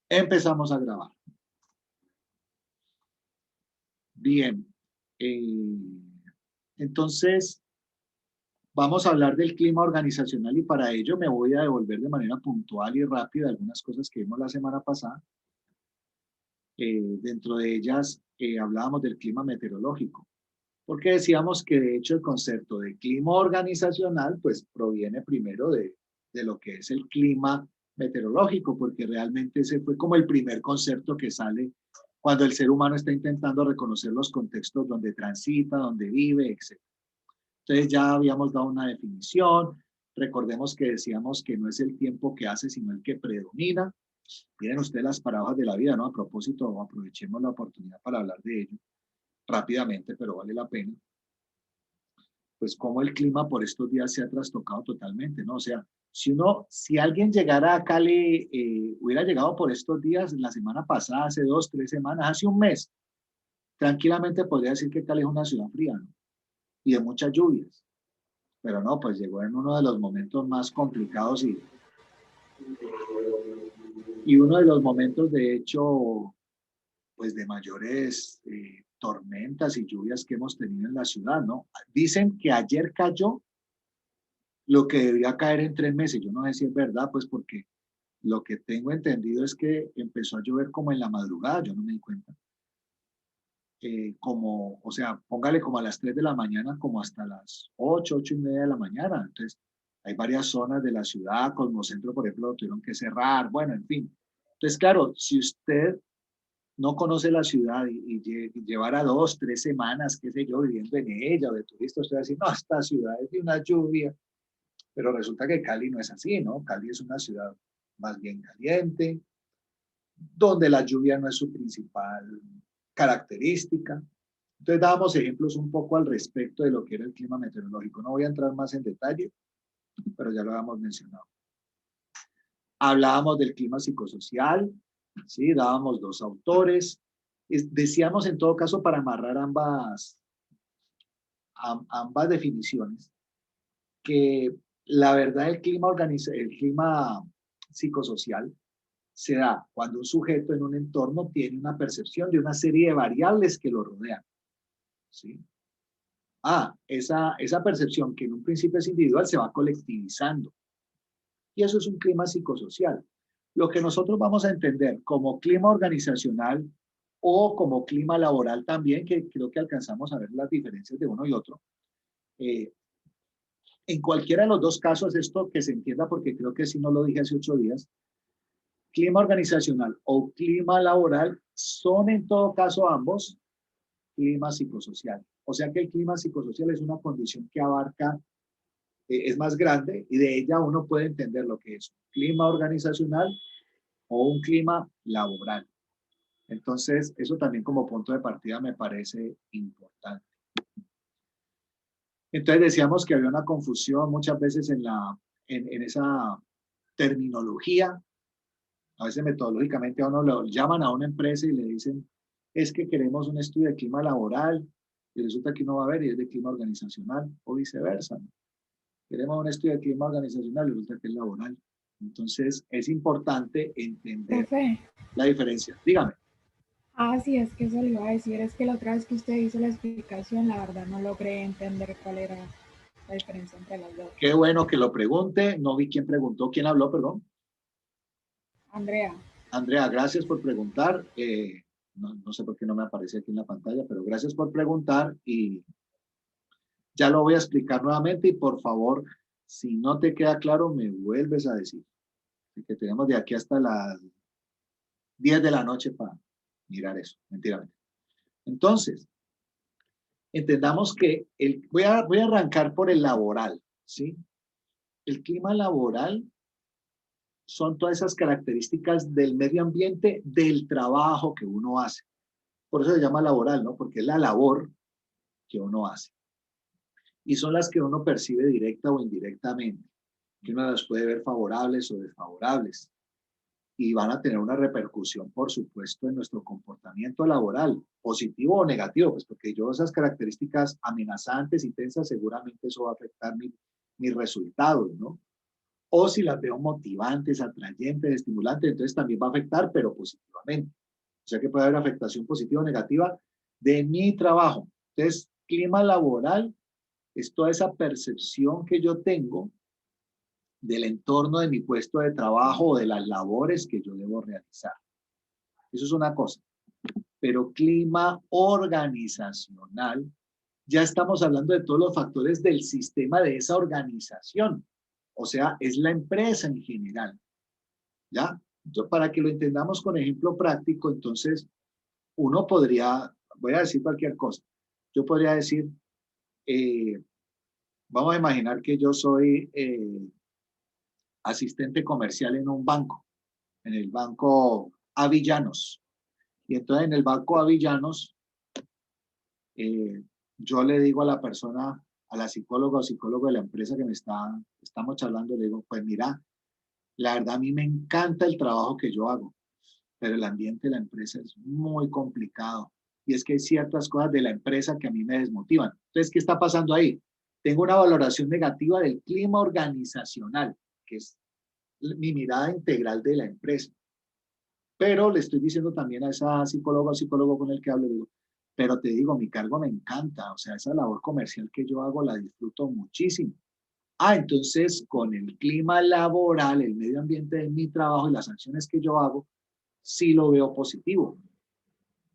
Empezamos a grabar. Bien. eh, entonces, vamos a hablar del clima organizacional y para ello me voy a devolver de manera puntual y rápida algunas cosas que vimos la semana pasada. Dentro de ellas hablábamos del clima meteorológico, porque decíamos que de hecho el concepto de clima organizacional pues proviene primero de lo que es el clima meteorológico, porque realmente ese fue como el primer concepto que sale cuando el ser humano está intentando reconocer los contextos donde transita, donde vive, etc. Entonces ya habíamos dado una definición, recordemos que decíamos que no es el tiempo que hace, sino el que predomina. Miren ustedes las paradojas de la vida, ¿no? A propósito, aprovechemos la oportunidad para hablar de ello rápidamente, pero vale la pena. Pues como el clima por estos días se ha trastocado totalmente, ¿no? O sea, si alguien llegara a Cali, hubiera llegado por estos días, la semana pasada, hace 2, 3 semanas, hace un mes, tranquilamente podría decir que Cali es una ciudad fría, ¿no? Y de muchas lluvias. Pero no, pues llegó en uno de los momentos más complicados y uno de los momentos, de hecho, pues de mayores tormentas y lluvias que hemos tenido en la ciudad, ¿no? Dicen que ayer cayó lo que debía caer en 3 meses. Yo no sé si es verdad, pues porque lo que tengo entendido es que empezó a llover como en la madrugada, yo no me di cuenta. Como, o sea, póngale como a las 3 de la mañana, como hasta las 8, 8:30 de la mañana. Entonces, hay varias zonas de la ciudad, Cosmocentro, por ejemplo, lo tuvieron que cerrar, bueno, en fin. Entonces, claro, si usted no conoce la ciudad y llevara 2, 3 semanas, qué sé yo, viviendo en ella o de turista, usted va a decir, no, esta ciudad es de una lluvia, pero resulta que Cali no es así, ¿no? Cali es una ciudad más bien caliente, donde la lluvia no es su principal característica. Entonces dábamos ejemplos un poco al respecto de lo que era el clima meteorológico. No voy a entrar más en detalle, pero ya lo habíamos mencionado. Hablábamos del clima psicosocial, ¿sí? Dábamos dos autores. Decíamos en todo caso para amarrar ambas definiciones que la verdad el clima psicosocial se da cuando un sujeto en un entorno tiene una percepción de una serie de variables que lo rodean. ¿Sí? Esa percepción que en un principio es individual se va colectivizando. Y eso es un clima psicosocial. Lo que nosotros vamos a entender como clima organizacional o como clima laboral también, que creo que alcanzamos a ver las diferencias de uno y otro. En cualquiera de los dos casos, esto que se entienda, porque creo que si no lo dije hace 8 días, clima organizacional o clima laboral son en todo caso ambos clima psicosocial. O sea que el clima psicosocial es una condición que abarca, es más grande y de ella uno puede entender lo que es un clima organizacional o un clima laboral. Entonces, eso también como punto de partida me parece importante. Entonces decíamos que había una confusión muchas veces en esa terminología. A veces metodológicamente a uno lo llaman a una empresa y le dicen, es que queremos un estudio de clima laboral y resulta que no va a haber y es de clima organizacional o viceversa, ¿no? Queremos un estudio de clima organizacional y resulta que es laboral. Entonces es importante entender Profe, la diferencia. Dígame. sí, es que eso le iba a decir, es que la otra vez que usted hizo la explicación, la verdad no logré entender cuál era la diferencia entre las dos. Qué bueno que lo pregunte. No vi quién preguntó. ¿Quién habló, perdón? Andrea, Andrea, gracias por preguntar. No sé por qué no me aparece aquí en la pantalla, pero gracias por preguntar y ya lo voy a explicar nuevamente y por favor, si no te queda claro, me vuelves a decir. Así que tenemos de aquí hasta las 10 de la noche para mirar eso. Mentira. Entonces, entendamos que voy a arrancar por el laboral, ¿sí? El clima laboral son todas esas características del medio ambiente, del trabajo que uno hace. Por eso se llama laboral, ¿no? Porque es la labor que uno hace. Y son las que uno percibe directa o indirectamente, que uno las puede ver favorables o desfavorables. Y van a tener una repercusión, por supuesto, en nuestro comportamiento laboral, positivo o negativo, pues porque yo esas características amenazantes y tensas, seguramente eso va a afectar mis resultados, ¿no? O si las veo motivantes, atrayentes, estimulantes, entonces también va a afectar, pero positivamente. O sea que puede haber afectación positiva o negativa de mi trabajo. Entonces, clima laboral es toda esa percepción que yo tengo del entorno de mi puesto de trabajo o de las labores que yo debo realizar. Eso es una cosa. Pero clima organizacional, ya estamos hablando de todos los factores del sistema de esa organización. O sea, es la empresa en general. ¿Ya? Entonces, para que lo entendamos con ejemplo práctico, entonces uno podría, voy a decir cualquier cosa. Yo podría decir, eh, vamos a imaginar que yo soy asistente comercial en un banco, en el banco Avellanos. Y entonces en el banco Avellanos, eh, yo le digo a la persona, a la psicóloga o psicólogo de la empresa que estamos charlando, le digo, pues mira, la verdad a mí me encanta el trabajo que yo hago, pero el ambiente de la empresa es muy complicado. Y es que hay ciertas cosas de la empresa que a mí me desmotivan. Entonces, ¿qué está pasando ahí? Tengo una valoración negativa del clima organizacional, que es mi mirada integral de la empresa. Pero le estoy diciendo también a esa psicóloga o psicólogo con el que hablo, digo, pero te digo, mi cargo me encanta, o sea, esa labor comercial que yo hago la disfruto muchísimo. Ah, entonces con el clima laboral, el medio ambiente de mi trabajo y las acciones que yo hago, sí lo veo positivo,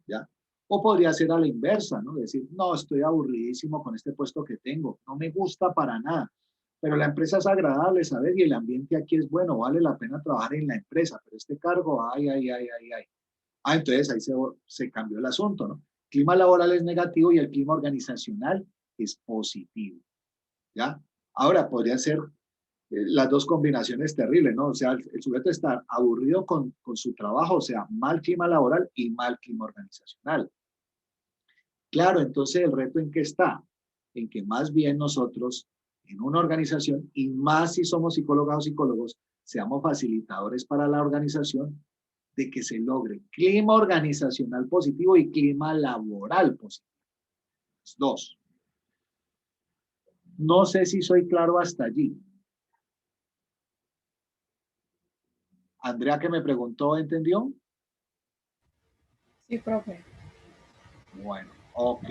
¿ya? O podría ser a la inversa, ¿no? Decir, no, estoy aburridísimo con este puesto que tengo, no me gusta para nada, pero la empresa es agradable, ¿sabes? Y el ambiente aquí es bueno, vale la pena trabajar en la empresa, pero este cargo, ay, ay, ay, ay, ay. Ah, entonces ahí se cambió el asunto, ¿no? El clima laboral es negativo y el clima organizacional es positivo, ¿ya? Ahora, podrían ser las dos combinaciones terribles, ¿no? O sea, el sujeto está aburrido con su trabajo, o sea, mal clima laboral y mal clima organizacional. Claro, entonces el reto en qué está, en que más bien nosotros en una organización, y más si somos psicólogas o psicólogos, seamos facilitadores para la organización de que se logre clima organizacional positivo y clima laboral positivo. Dos. No sé si soy claro hasta allí. Andrea que me preguntó, ¿entendió? Sí, profe. Bueno, ok.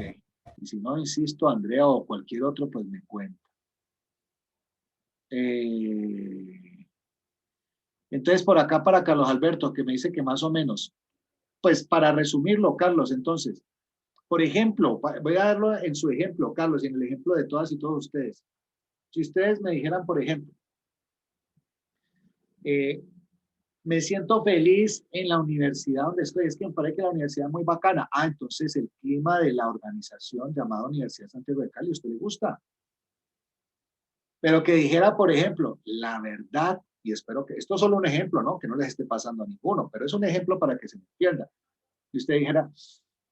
Y si no, insisto, Andrea o cualquier otro, pues me cuenta. Entonces, por acá para Carlos Alberto, que me dice que más o menos. Pues para resumirlo, Carlos, entonces, por ejemplo, voy a darlo en su ejemplo, Carlos, y en el ejemplo de todas y todos ustedes. Si ustedes me dijeran, por ejemplo, eh, me siento feliz en la universidad donde estoy, es que me parece que la universidad es muy bacana. Ah, entonces el clima de la organización llamada Universidad Santiago de Cali, ¿a usted le gusta? Pero que dijera, por ejemplo, la verdad, y espero que, esto es solo un ejemplo, ¿no? Que no les esté pasando a ninguno, pero es un ejemplo para que se me entienda. Y usted dijera,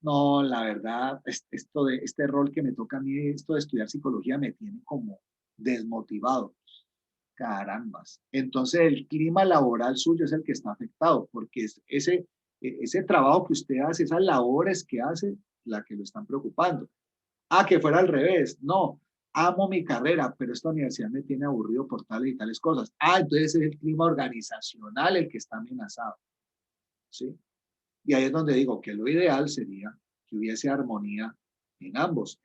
no, la verdad, esto de este rol que me toca a mí, esto de estudiar psicología me tiene como desmotivado. Carambas. Entonces el clima laboral suyo es el que está afectado, porque es ese trabajo que usted hace, esas labores que hace, la que lo están preocupando. Ah, que fuera al revés. No, amo mi carrera, pero esta universidad me tiene aburrido por tales y tales cosas. Ah, entonces es el clima organizacional el que está amenazado. ¿Sí? Y ahí es donde digo que lo ideal sería que hubiese armonía en ambos.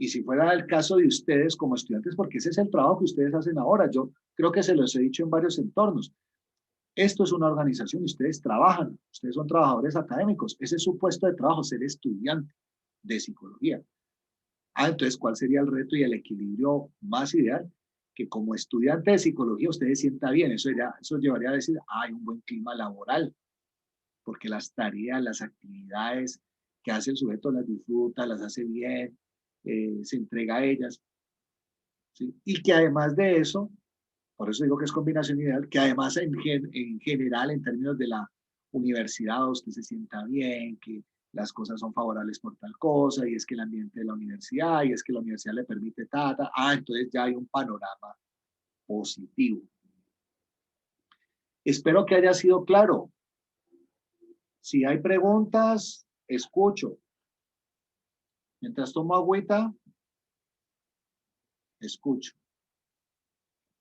Y si fuera el caso de ustedes como estudiantes, porque ese es el trabajo que ustedes hacen ahora, yo creo que se los he dicho en varios entornos. Esto es una organización, ustedes trabajan, ustedes son trabajadores académicos, ese es su puesto de trabajo, ser estudiante de psicología. Ah, entonces, ¿cuál sería el reto y el equilibrio más ideal? Que como estudiante de psicología usted se sienta bien, eso llevaría a decir, ah, hay un buen clima laboral, porque las tareas, las actividades que hace el sujeto las disfruta, las hace bien, se entrega a ellas, ¿sí? Y que además de eso, por eso digo que es combinación ideal, que además en general, en términos de la universidad, usted se sienta bien, que las cosas son favorables por tal cosa, y es que el ambiente de la universidad, y es que la universidad le permite entonces ya hay un panorama positivo. Espero que haya sido claro. Si hay preguntas, escucho. Mientras tomo agüita, escucho.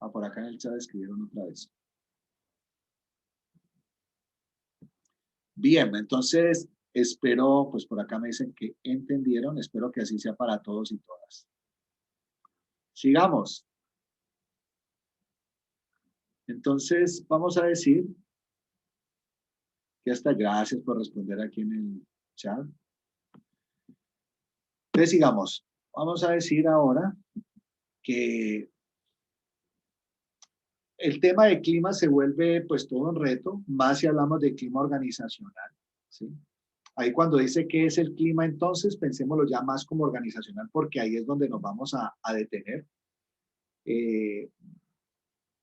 Ah, por acá en el chat escribieron otra vez. Bien, entonces espero, pues por acá me dicen que entendieron, espero que así sea para todos y todas. Sigamos. Entonces, vamos a decir que hasta gracias por responder aquí en el chat. Entonces, sigamos. Vamos a decir ahora que el tema de clima se vuelve pues todo un reto, más si hablamos de clima organizacional, ¿sí? Ahí cuando dice qué es el clima, entonces pensémoslo ya más como organizacional, porque ahí es donde nos vamos a detener.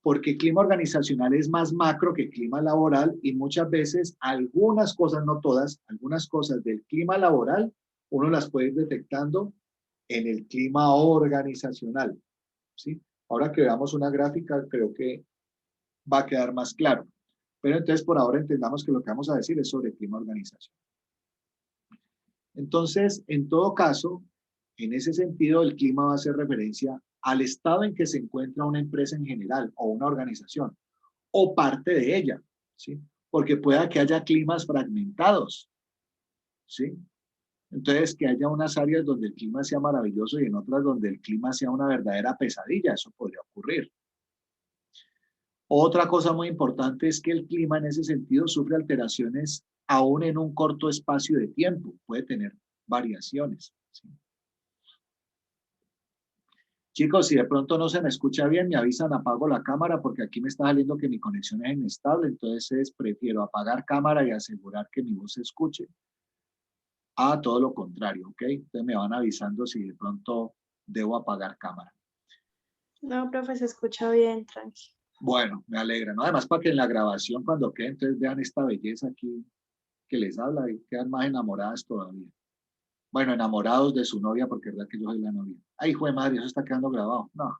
Porque clima organizacional es más macro que clima laboral y muchas veces algunas cosas, no todas, algunas cosas del clima laboral uno las puede ir detectando en el clima organizacional, ¿sí? Ahora que veamos una gráfica, creo que va a quedar más claro. Pero entonces por ahora entendamos que lo que vamos a decir es sobre clima organizacional. Entonces, en todo caso, en ese sentido, el clima va a hacer referencia al estado en que se encuentra una empresa en general o una organización o parte de ella, ¿sí? Porque pueda que haya climas fragmentados, ¿sí? Entonces, que haya unas áreas donde el clima sea maravilloso y en otras donde el clima sea una verdadera pesadilla, eso podría ocurrir. Otra cosa muy importante es que el clima en ese sentido sufre alteraciones aún en un corto espacio de tiempo, puede tener variaciones, ¿sí? Chicos, si de pronto no se me escucha bien, me avisan, apago la cámara porque aquí me está saliendo que mi conexión es inestable, entonces prefiero apagar cámara y asegurar que mi voz se escuche. A todo lo contrario, ¿ok? Entonces me van avisando si de pronto debo apagar cámara. No, profe, se escucha bien, tranqui. Bueno, me alegra, ¿no? Además para que en la grabación cuando quede, entonces vean esta belleza aquí que les habla y quedan más enamoradas todavía. Bueno, enamorados de su novia porque es verdad que yo soy la novia. Ay, hijo de madre, eso está quedando grabado. No.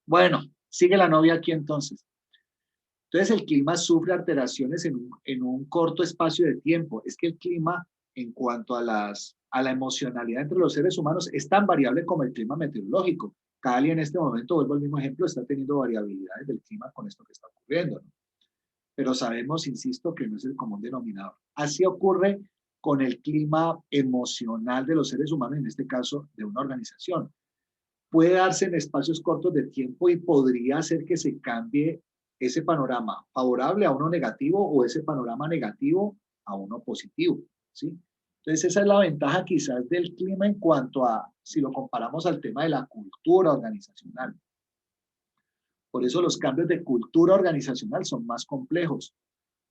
Bueno, sigue la novia aquí entonces. Entonces el clima sufre alteraciones en un corto espacio de tiempo. Es que el clima en cuanto a la emocionalidad entre los seres humanos es tan variable como el clima meteorológico. Cali en este momento, vuelvo al mismo ejemplo, está teniendo variabilidades del clima con esto que está ocurriendo, ¿no? Pero sabemos, insisto, que no es el común denominador. Así ocurre con el clima emocional de los seres humanos, en este caso de una organización. Puede darse en espacios cortos de tiempo y podría hacer que se cambie ese panorama favorable a uno negativo o ese panorama negativo a uno positivo, ¿sí? Entonces esa es la ventaja quizás del clima en cuanto a, si lo comparamos al tema de la cultura organizacional. Por eso los cambios de cultura organizacional son más complejos,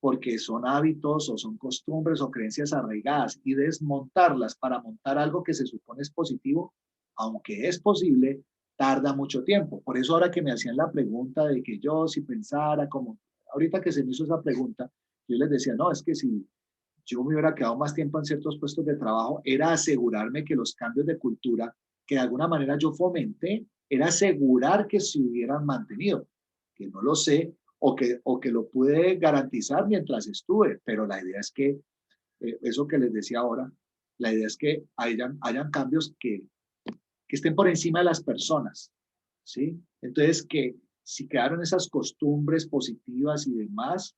porque son hábitos o son costumbres o creencias arraigadas y desmontarlas para montar algo que se supone es positivo, aunque es posible, tarda mucho tiempo. Por eso ahora que me hacían la pregunta de que yo si pensara como, ahorita que se me hizo esa pregunta, yo les decía, no, es que si yo me hubiera quedado más tiempo en ciertos puestos de trabajo, era asegurarme que los cambios de cultura que de alguna manera yo fomenté, era asegurar que se hubieran mantenido, que no lo sé, o que lo pude garantizar mientras estuve, pero la idea es que, eso que les decía ahora, la idea es que hayan cambios que estén por encima de las personas, ¿sí? Entonces, que si quedaron esas costumbres positivas y demás,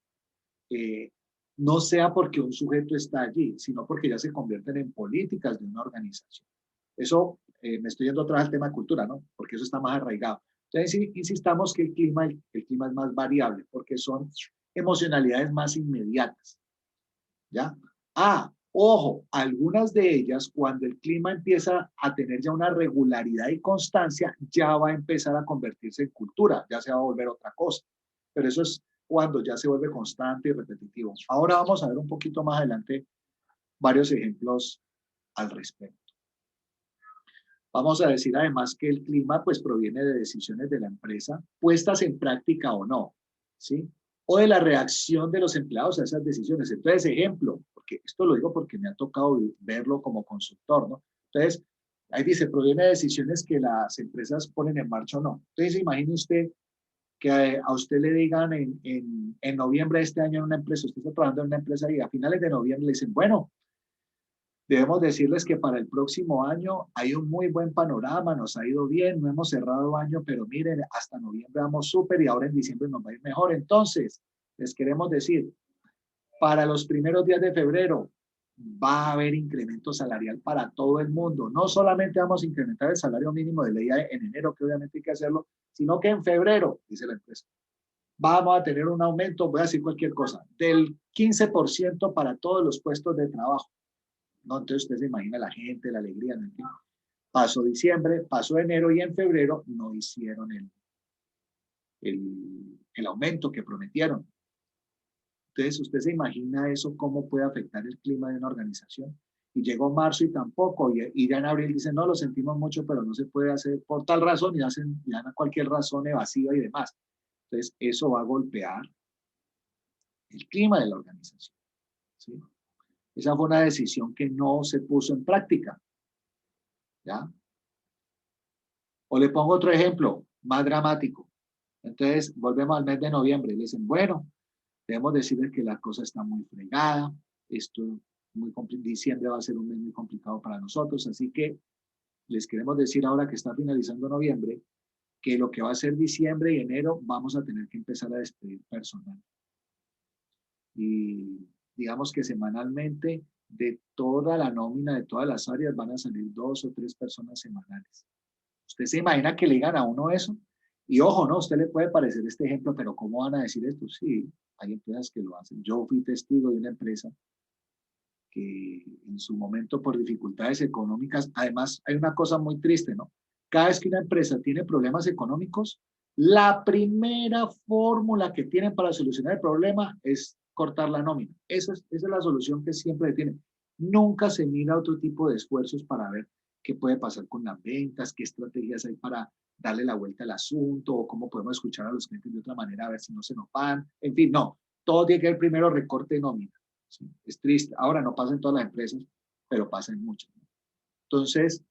eh, no sea porque un sujeto está allí, sino porque ya se convierten en políticas de una organización. Eso, me estoy yendo atrás al tema de cultura, ¿no? Porque eso está más arraigado. Entonces, insistamos que el clima es más variable, porque son emocionalidades más inmediatas, ¿ya? Ah, ojo, algunas de ellas, cuando el clima empieza a tener ya una regularidad y constancia, ya va a empezar a convertirse en cultura, ya se va a volver otra cosa. Pero eso es cuando ya se vuelve constante y repetitivo. Ahora vamos a ver un poquito más adelante varios ejemplos al respecto. Vamos a decir además que el clima pues proviene de decisiones de la empresa puestas en práctica o no, ¿sí? O de la reacción de los empleados a esas decisiones. Entonces, ejemplo, porque esto lo digo porque me ha tocado verlo como consultor, ¿no? Entonces, ahí dice, proviene de decisiones que las empresas ponen en marcha o no. Entonces, imagine usted que a usted le digan en noviembre de este año en una empresa, usted está trabajando en una empresa y a finales de noviembre le dicen, bueno, Debemos decirles que para el próximo año hay un muy buen panorama, nos ha ido bien, no hemos cerrado año, pero miren, hasta noviembre vamos súper y ahora en diciembre nos va a ir mejor. Entonces, les queremos decir, para los primeros días de febrero va a haber incremento salarial para todo el mundo. No solamente vamos a incrementar el salario mínimo de ley en enero, que obviamente hay que hacerlo, sino que en febrero, dice la empresa, vamos a tener un aumento, voy a decir cualquier cosa, del 15% para todos los puestos de trabajo. ¿No? Entonces usted se imagina la gente, la alegría, ¿no? Pasó diciembre, pasó enero y en febrero no hicieron el aumento que prometieron. Entonces usted se imagina eso, cómo puede afectar el clima de una organización. Y llegó marzo y tampoco, y ya en abril dicen, no, lo sentimos mucho, pero no se puede hacer por tal razón, y dan a cualquier razón evasiva y demás. Entonces eso va a golpear el clima de la organización, ¿sí? Esa fue una decisión que no se puso en práctica, ¿ya? O le pongo otro ejemplo, más dramático. Entonces, volvemos al mes de noviembre y le dicen, bueno, debemos decirles que la cosa está muy fregada, esto muy diciembre va a ser un mes muy complicado para nosotros, así que les queremos decir ahora que está finalizando noviembre, que lo que va a ser diciembre y enero vamos a tener que empezar a despedir personal. Y digamos que semanalmente de toda la nómina de todas las áreas van a salir 2 o 3 personas semanales. ¿Usted se imagina que le digan a uno eso? Y ojo, no, a usted le puede parecer este ejemplo, pero ¿cómo van a decir esto? Sí, hay empresas que lo hacen. Yo fui testigo de una empresa que en su momento por dificultades económicas, además hay una cosa muy triste, ¿no? Cada vez que una empresa tiene problemas económicos, la primera fórmula que tienen para solucionar el problema es cortar la nómina. Esa es la solución que siempre tienen. Nunca se mira otro tipo de esfuerzos para ver qué puede pasar con las ventas, qué estrategias hay para darle la vuelta al asunto, o cómo podemos escuchar a los clientes de otra manera, a ver si no se nos van. En fin, no. Todo tiene que ver primero recorte de nómina. ¿Sí? Es triste. Ahora no pasa en todas las empresas, pero pasa en muchas. Entonces,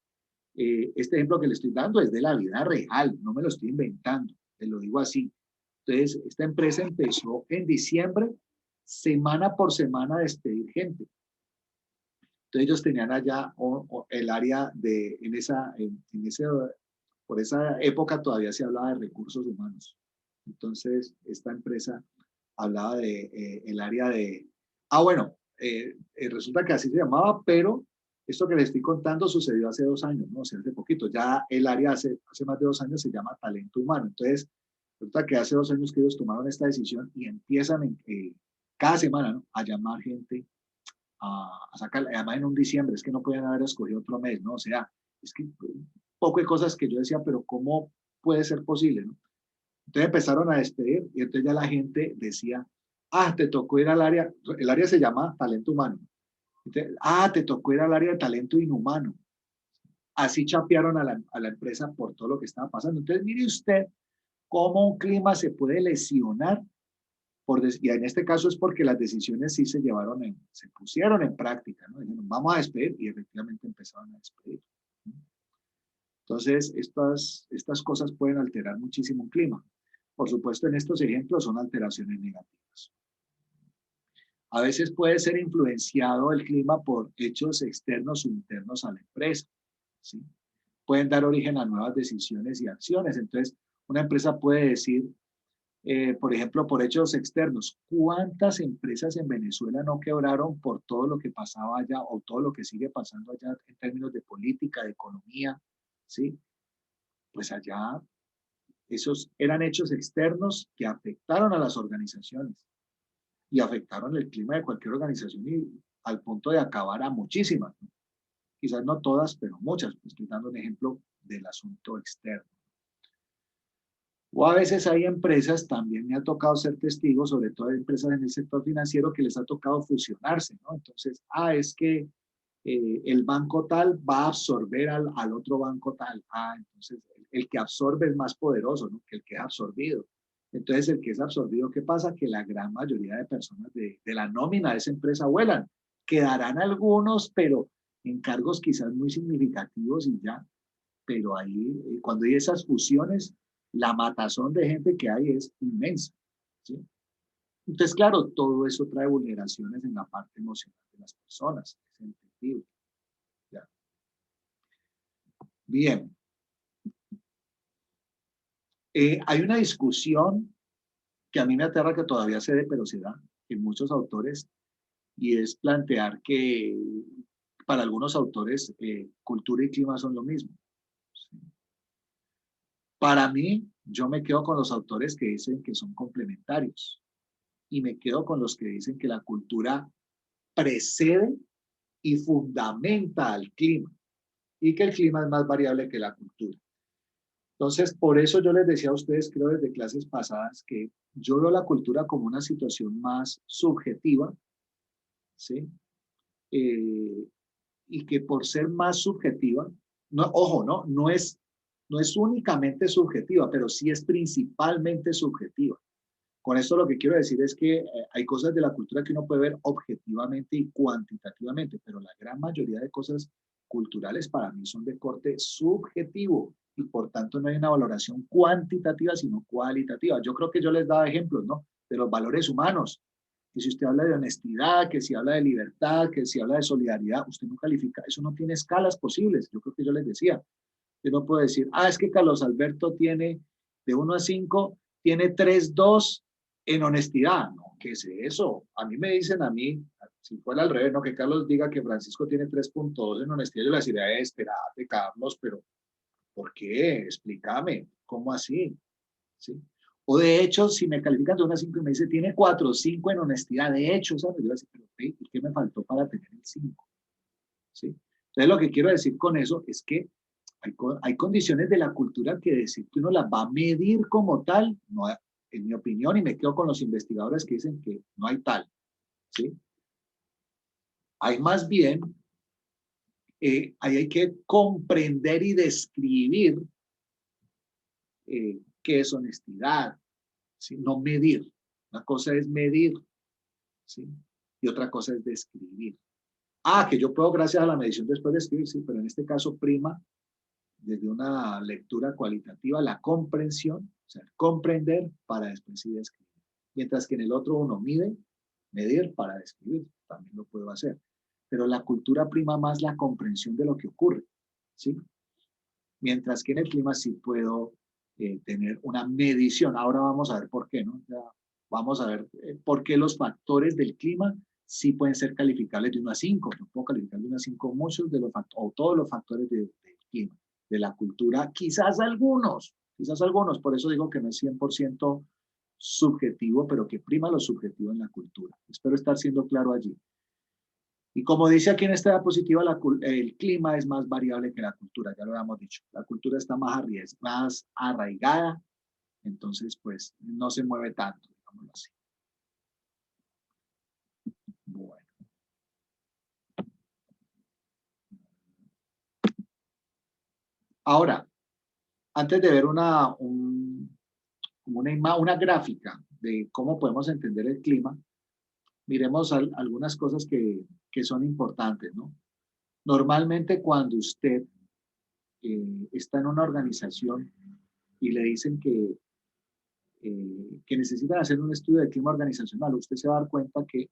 este ejemplo que le estoy dando es de la vida real, no me lo estoy inventando, te lo digo así. Entonces, esta empresa empezó en diciembre, semana por semana, a despedir gente. Entonces, ellos tenían allá el área de, por esa época todavía se hablaba de recursos humanos. Entonces, esta empresa hablaba de el área de, bueno, resulta que así se llamaba, pero esto que les estoy contando sucedió hace 2 años, ¿no? O sea, hace poquito. Ya el área hace más de 2 años se llama talento humano. Entonces, resulta que hace 2 años que ellos tomaron esta decisión y empiezan cada semana, ¿no?, a llamar gente a sacar, además en un diciembre, es que no podían haber escogido otro mes, ¿no? O sea, es que poco de cosas que yo decía, pero ¿cómo puede ser posible, no? Entonces empezaron a despedir y entonces ya la gente decía, te tocó ir al área, el área se llama talento humano. Entonces, te tocó ir al área de talento inhumano. Así chapearon a la empresa por todo lo que estaba pasando. Entonces, mire usted cómo un clima se puede lesionar, y en este caso es porque las decisiones sí se pusieron en práctica, ¿no? Dijeron, vamos a despedir, y efectivamente empezaron a despedir. Entonces, estas cosas pueden alterar muchísimo un clima. Por supuesto, en estos ejemplos son alteraciones negativas. A veces puede ser influenciado el clima por hechos externos o internos a la empresa, ¿sí? Pueden dar origen a nuevas decisiones y acciones. Entonces, una empresa puede decir, por ejemplo, por hechos externos, ¿cuántas empresas en Venezuela no quebraron por todo lo que pasaba allá o todo lo que sigue pasando allá en términos de política, de economía? ¿Sí? Pues allá esos eran hechos externos que afectaron a las organizaciones y afectaron el clima de cualquier organización y al punto de acabar a muchísimas, ¿no? Quizás no todas, pero muchas. Estoy dando un ejemplo del asunto externo. O a veces hay empresas, también me ha tocado ser testigo, sobre todo empresas en el sector financiero, que les ha tocado fusionarse, ¿no? Entonces, es que el banco tal va a absorber al otro banco tal. Entonces el que absorbe es más poderoso, ¿no?, que el que es absorbido. Entonces el que es absorbido, ¿qué pasa? Que la gran mayoría de personas de la nómina de esa empresa vuelan. Quedarán algunos, pero en cargos quizás muy significativos y ya. Pero ahí, cuando hay esas fusiones, la matazón de gente que hay es inmensa, ¿sí? Entonces, claro, todo eso trae vulneraciones en la parte emocional de las personas, es entendible. Bien. Hay una discusión que a mí me aterra que todavía se dé, pero se da en muchos autores, y es plantear que para algunos autores cultura y clima son lo mismo. ¿Sí? Para mí, yo me quedo con los autores que dicen que son complementarios y me quedo con los que dicen que la cultura precede y fundamenta al clima y que el clima es más variable que la cultura. Entonces, por eso yo les decía a ustedes, creo desde clases pasadas, que yo veo la cultura como una situación más subjetiva, ¿sí? Eh, y que por ser más subjetiva, no, ojo, no es únicamente subjetiva, pero sí es principalmente subjetiva. Con esto lo que quiero decir es que hay cosas de la cultura que uno puede ver objetivamente y cuantitativamente, pero la gran mayoría de cosas culturales para mí son de corte subjetivo y por tanto no hay una valoración cuantitativa, sino cualitativa. Yo creo que yo les daba ejemplos, ¿no? De los valores humanos. Que si usted habla de honestidad, que si habla de libertad, que si habla de solidaridad, usted no califica. Eso no tiene escalas posibles. Yo creo que yo les decía. Yo no puedo decir, es que Carlos Alberto tiene de 1 a 5, tiene 3,2 en honestidad. No, ¿qué es eso? A mí me dicen a mí, si fuera al revés, no, que Carlos diga que Francisco tiene 3,2 en honestidad, yo le diría, espérate, Carlos, pero ¿por qué? Explícame, ¿cómo así? ¿Sí? O de hecho, si me califican de 1 a 5 y me dice, tiene 4 o 5 en honestidad, de hecho, ¿sabes? Yo voy a decir, pero ¿qué me faltó para tener el 5? ¿Sí? Entonces, lo que quiero decir con eso es que hay condiciones de la cultura que decir que uno las va a medir como tal, no, en mi opinión, y me quedo con los investigadores que dicen que no hay tal. ¿Sí? Hay más bien, ahí hay que comprender y describir qué es honestidad, ¿sí? No medir. Una cosa es medir, ¿sí? Y otra cosa es describir. Que yo puedo gracias a la medición después describir, sí, pero en este caso prima desde una lectura cualitativa la comprensión, o sea, comprender para después sí describir. Mientras que en el otro uno medir para describir, también lo puedo hacer. Pero la cultura prima más la comprensión de lo que ocurre, ¿sí? Mientras que en el clima sí puedo tener una medición. Ahora vamos a ver por qué, ¿no? Ya vamos a ver por qué los factores del clima sí pueden ser calificables de 1 a 5. Yo puedo calificar de 1 a 5 muchos de los factores, o todos los factores del clima, de la cultura, quizás algunos, por eso digo que no es 100% subjetivo, pero que prima lo subjetivo en la cultura. Espero estar siendo claro allí. Y como dice aquí en esta diapositiva, el clima es más variable que la cultura, ya lo habíamos dicho. La cultura está más arraigada, entonces pues no se mueve tanto, digámoslo así. Bueno. Ahora, antes de ver una gráfica de cómo podemos entender el clima, miremos algunas cosas que son importantes, ¿no? Normalmente cuando usted está en una organización y le dicen que necesitan hacer un estudio de clima organizacional, usted se va a dar cuenta que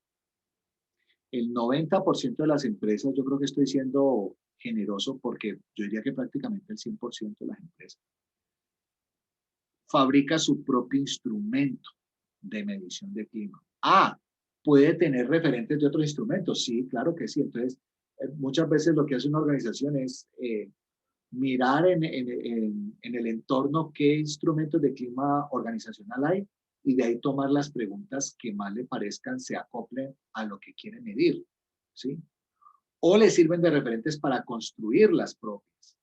el 90% de las empresas, yo creo que estoy siendo generoso porque yo diría que prácticamente el 100% de las empresas, fabrica su propio instrumento de medición de clima. Puede tener referentes de otros instrumentos, sí, claro que sí. Entonces, muchas veces lo que hace una organización es mirar en el entorno qué instrumentos de clima organizacional hay y de ahí tomar las preguntas que más le parezcan, se acoplen a lo que quiere medir, ¿sí? O le sirven de referentes para construir las propias.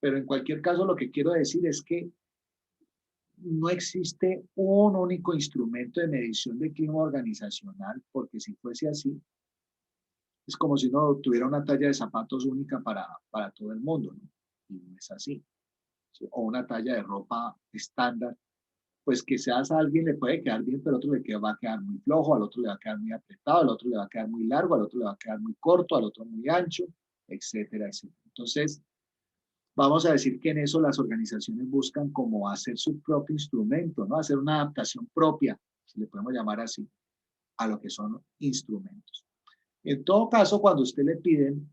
Pero en cualquier caso, lo que quiero decir es que no existe un único instrumento de medición de clima organizacional, porque si fuese así, es como si uno tuviera una talla de zapatos única para todo el mundo, ¿no? Y no es así. ¿Sí? O una talla de ropa estándar, pues que seas a alguien le puede quedar bien, pero al otro va a quedar muy flojo, al otro le va a quedar muy apretado, al otro le va a quedar muy largo, al otro le va a quedar muy corto, al otro muy ancho, etcétera, etcétera. Entonces, vamos a decir que en eso las organizaciones buscan como hacer su propio instrumento, ¿no? Hacer una adaptación propia, si le podemos llamar así, a lo que son instrumentos. En todo caso, cuando usted le piden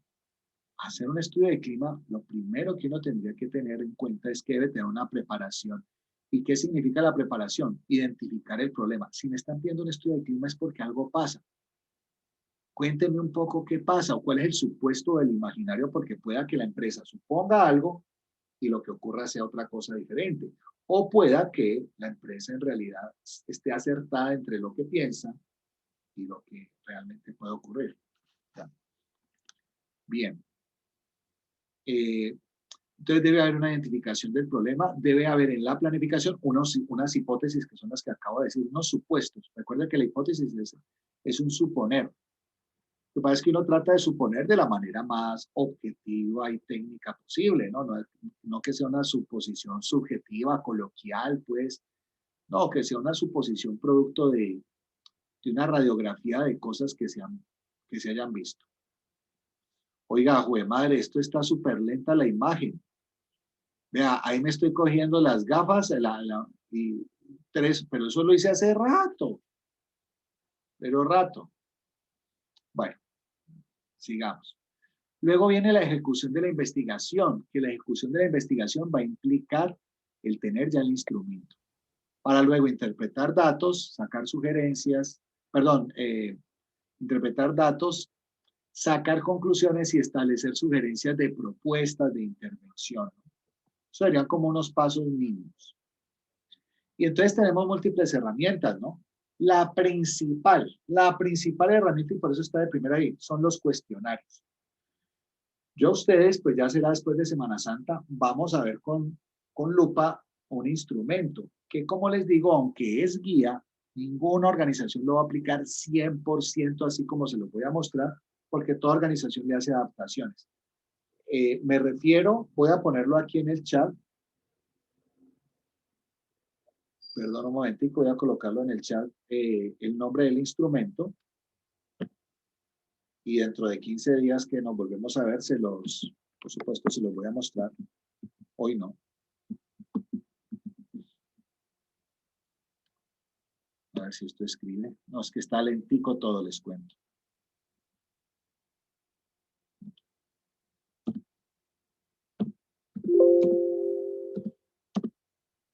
hacer un estudio de clima, lo primero que uno tendría que tener en cuenta es que debe tener una preparación. ¿Y qué significa la preparación? Identificar el problema. Si me están pidiendo un estudio de clima es porque algo pasa. Cuéntenme un poco qué pasa o cuál es el supuesto del imaginario, porque pueda que la empresa suponga algo y lo que ocurra sea otra cosa diferente. O pueda que la empresa en realidad esté acertada entre lo que piensa y lo que realmente puede ocurrir. Bien. Entonces debe haber una identificación del problema, debe haber en la planificación unas hipótesis que son las que acabo de decir, unos supuestos. Recuerda que la hipótesis es un suponer. Lo que pasa es que uno trata de suponer de la manera más objetiva y técnica posible, ¿no? No que sea una suposición subjetiva, coloquial, pues, no, que sea una suposición producto de una radiografía de cosas que se hayan visto. Oiga, jue madre, esto está súper lenta la imagen. Vea, ahí me estoy cogiendo las gafas y pero eso lo hice hace rato, pero rato. Bueno, sigamos. Luego viene la ejecución de la investigación, que la ejecución de la investigación va a implicar el tener ya el instrumento, para luego interpretar datos, sacar sugerencias, perdón, interpretar datos, sacar conclusiones y establecer sugerencias de propuestas de intervención. Eso serían como unos pasos mínimos. Y entonces tenemos múltiples herramientas, ¿no? La principal herramienta, y por eso está de primera ahí, son los cuestionarios. Yo a ustedes, pues ya será después de Semana Santa, vamos a ver con lupa un instrumento que, como les digo, aunque es guía, ninguna organización lo va a aplicar 100% así como se lo voy a mostrar, porque toda organización le hace adaptaciones. Me refiero, voy a ponerlo aquí en el chat. Perdón un momentico, voy a colocarlo en el chat, el nombre del instrumento. Y dentro de 15 días que nos volvemos a ver, por supuesto, se los voy a mostrar. Hoy no. A ver si esto escribe. No, es que está lentico todo, les cuento.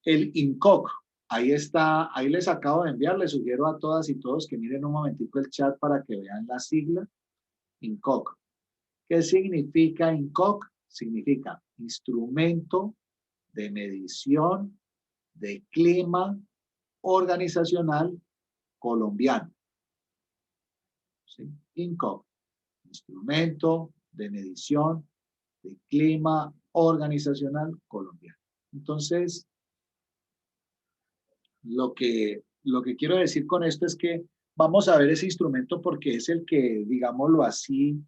El INCOC, ahí está, ahí les acabo de enviar, les sugiero a todas y todos que miren un momentico el chat para que vean la sigla, INCOC. ¿Qué significa INCOC? Significa Instrumento de Medición de Clima Organizacional Colombiano. ¿Sí? INCOC, Instrumento de Medición de Clima Organizacional Colombiano. Entonces, lo que quiero decir con esto es que vamos a ver ese instrumento porque es el que, digámoslo así,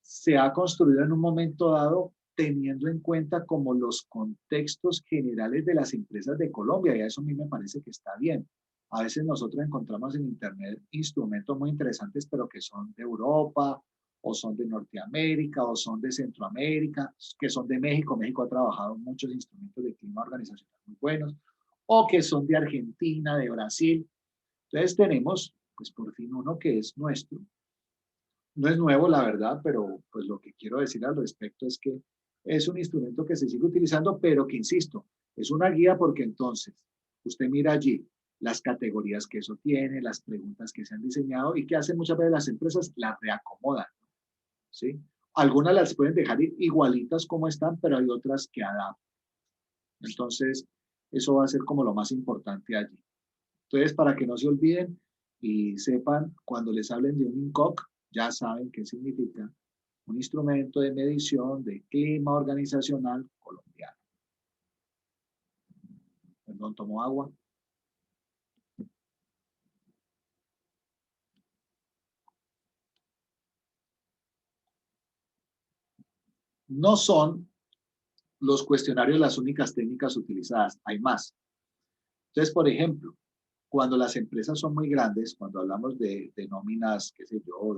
se ha construido en un momento dado teniendo en cuenta como los contextos generales de las empresas de Colombia, y a eso a mí me parece que está bien. A veces nosotros encontramos en Internet instrumentos muy interesantes, pero que son de Europa, o son de Norteamérica, o son de Centroamérica, que son de México. México ha trabajado muchos instrumentos de clima organizacional muy buenos, o que son de Argentina, de Brasil. Entonces tenemos, pues por fin uno que es nuestro. No es nuevo, la verdad, pero pues lo que quiero decir al respecto es que es un instrumento que se sigue utilizando, pero que, insisto, es una guía porque entonces usted mira allí las categorías que eso tiene, las preguntas que se han diseñado y que hacen muchas veces las empresas, las reacomodan, ¿sí? Algunas las pueden dejar igualitas como están, pero hay otras que adaptan. Entonces, eso va a ser como lo más importante allí. Entonces, para que no se olviden y sepan, cuando les hablen de un INCOC, ya saben qué significa un instrumento de medición de clima organizacional colombiano. Perdón, tomo agua. No son los cuestionarios las únicas técnicas utilizadas, hay más. Entonces, por ejemplo, cuando las empresas son muy grandes, cuando hablamos de nóminas, qué sé yo,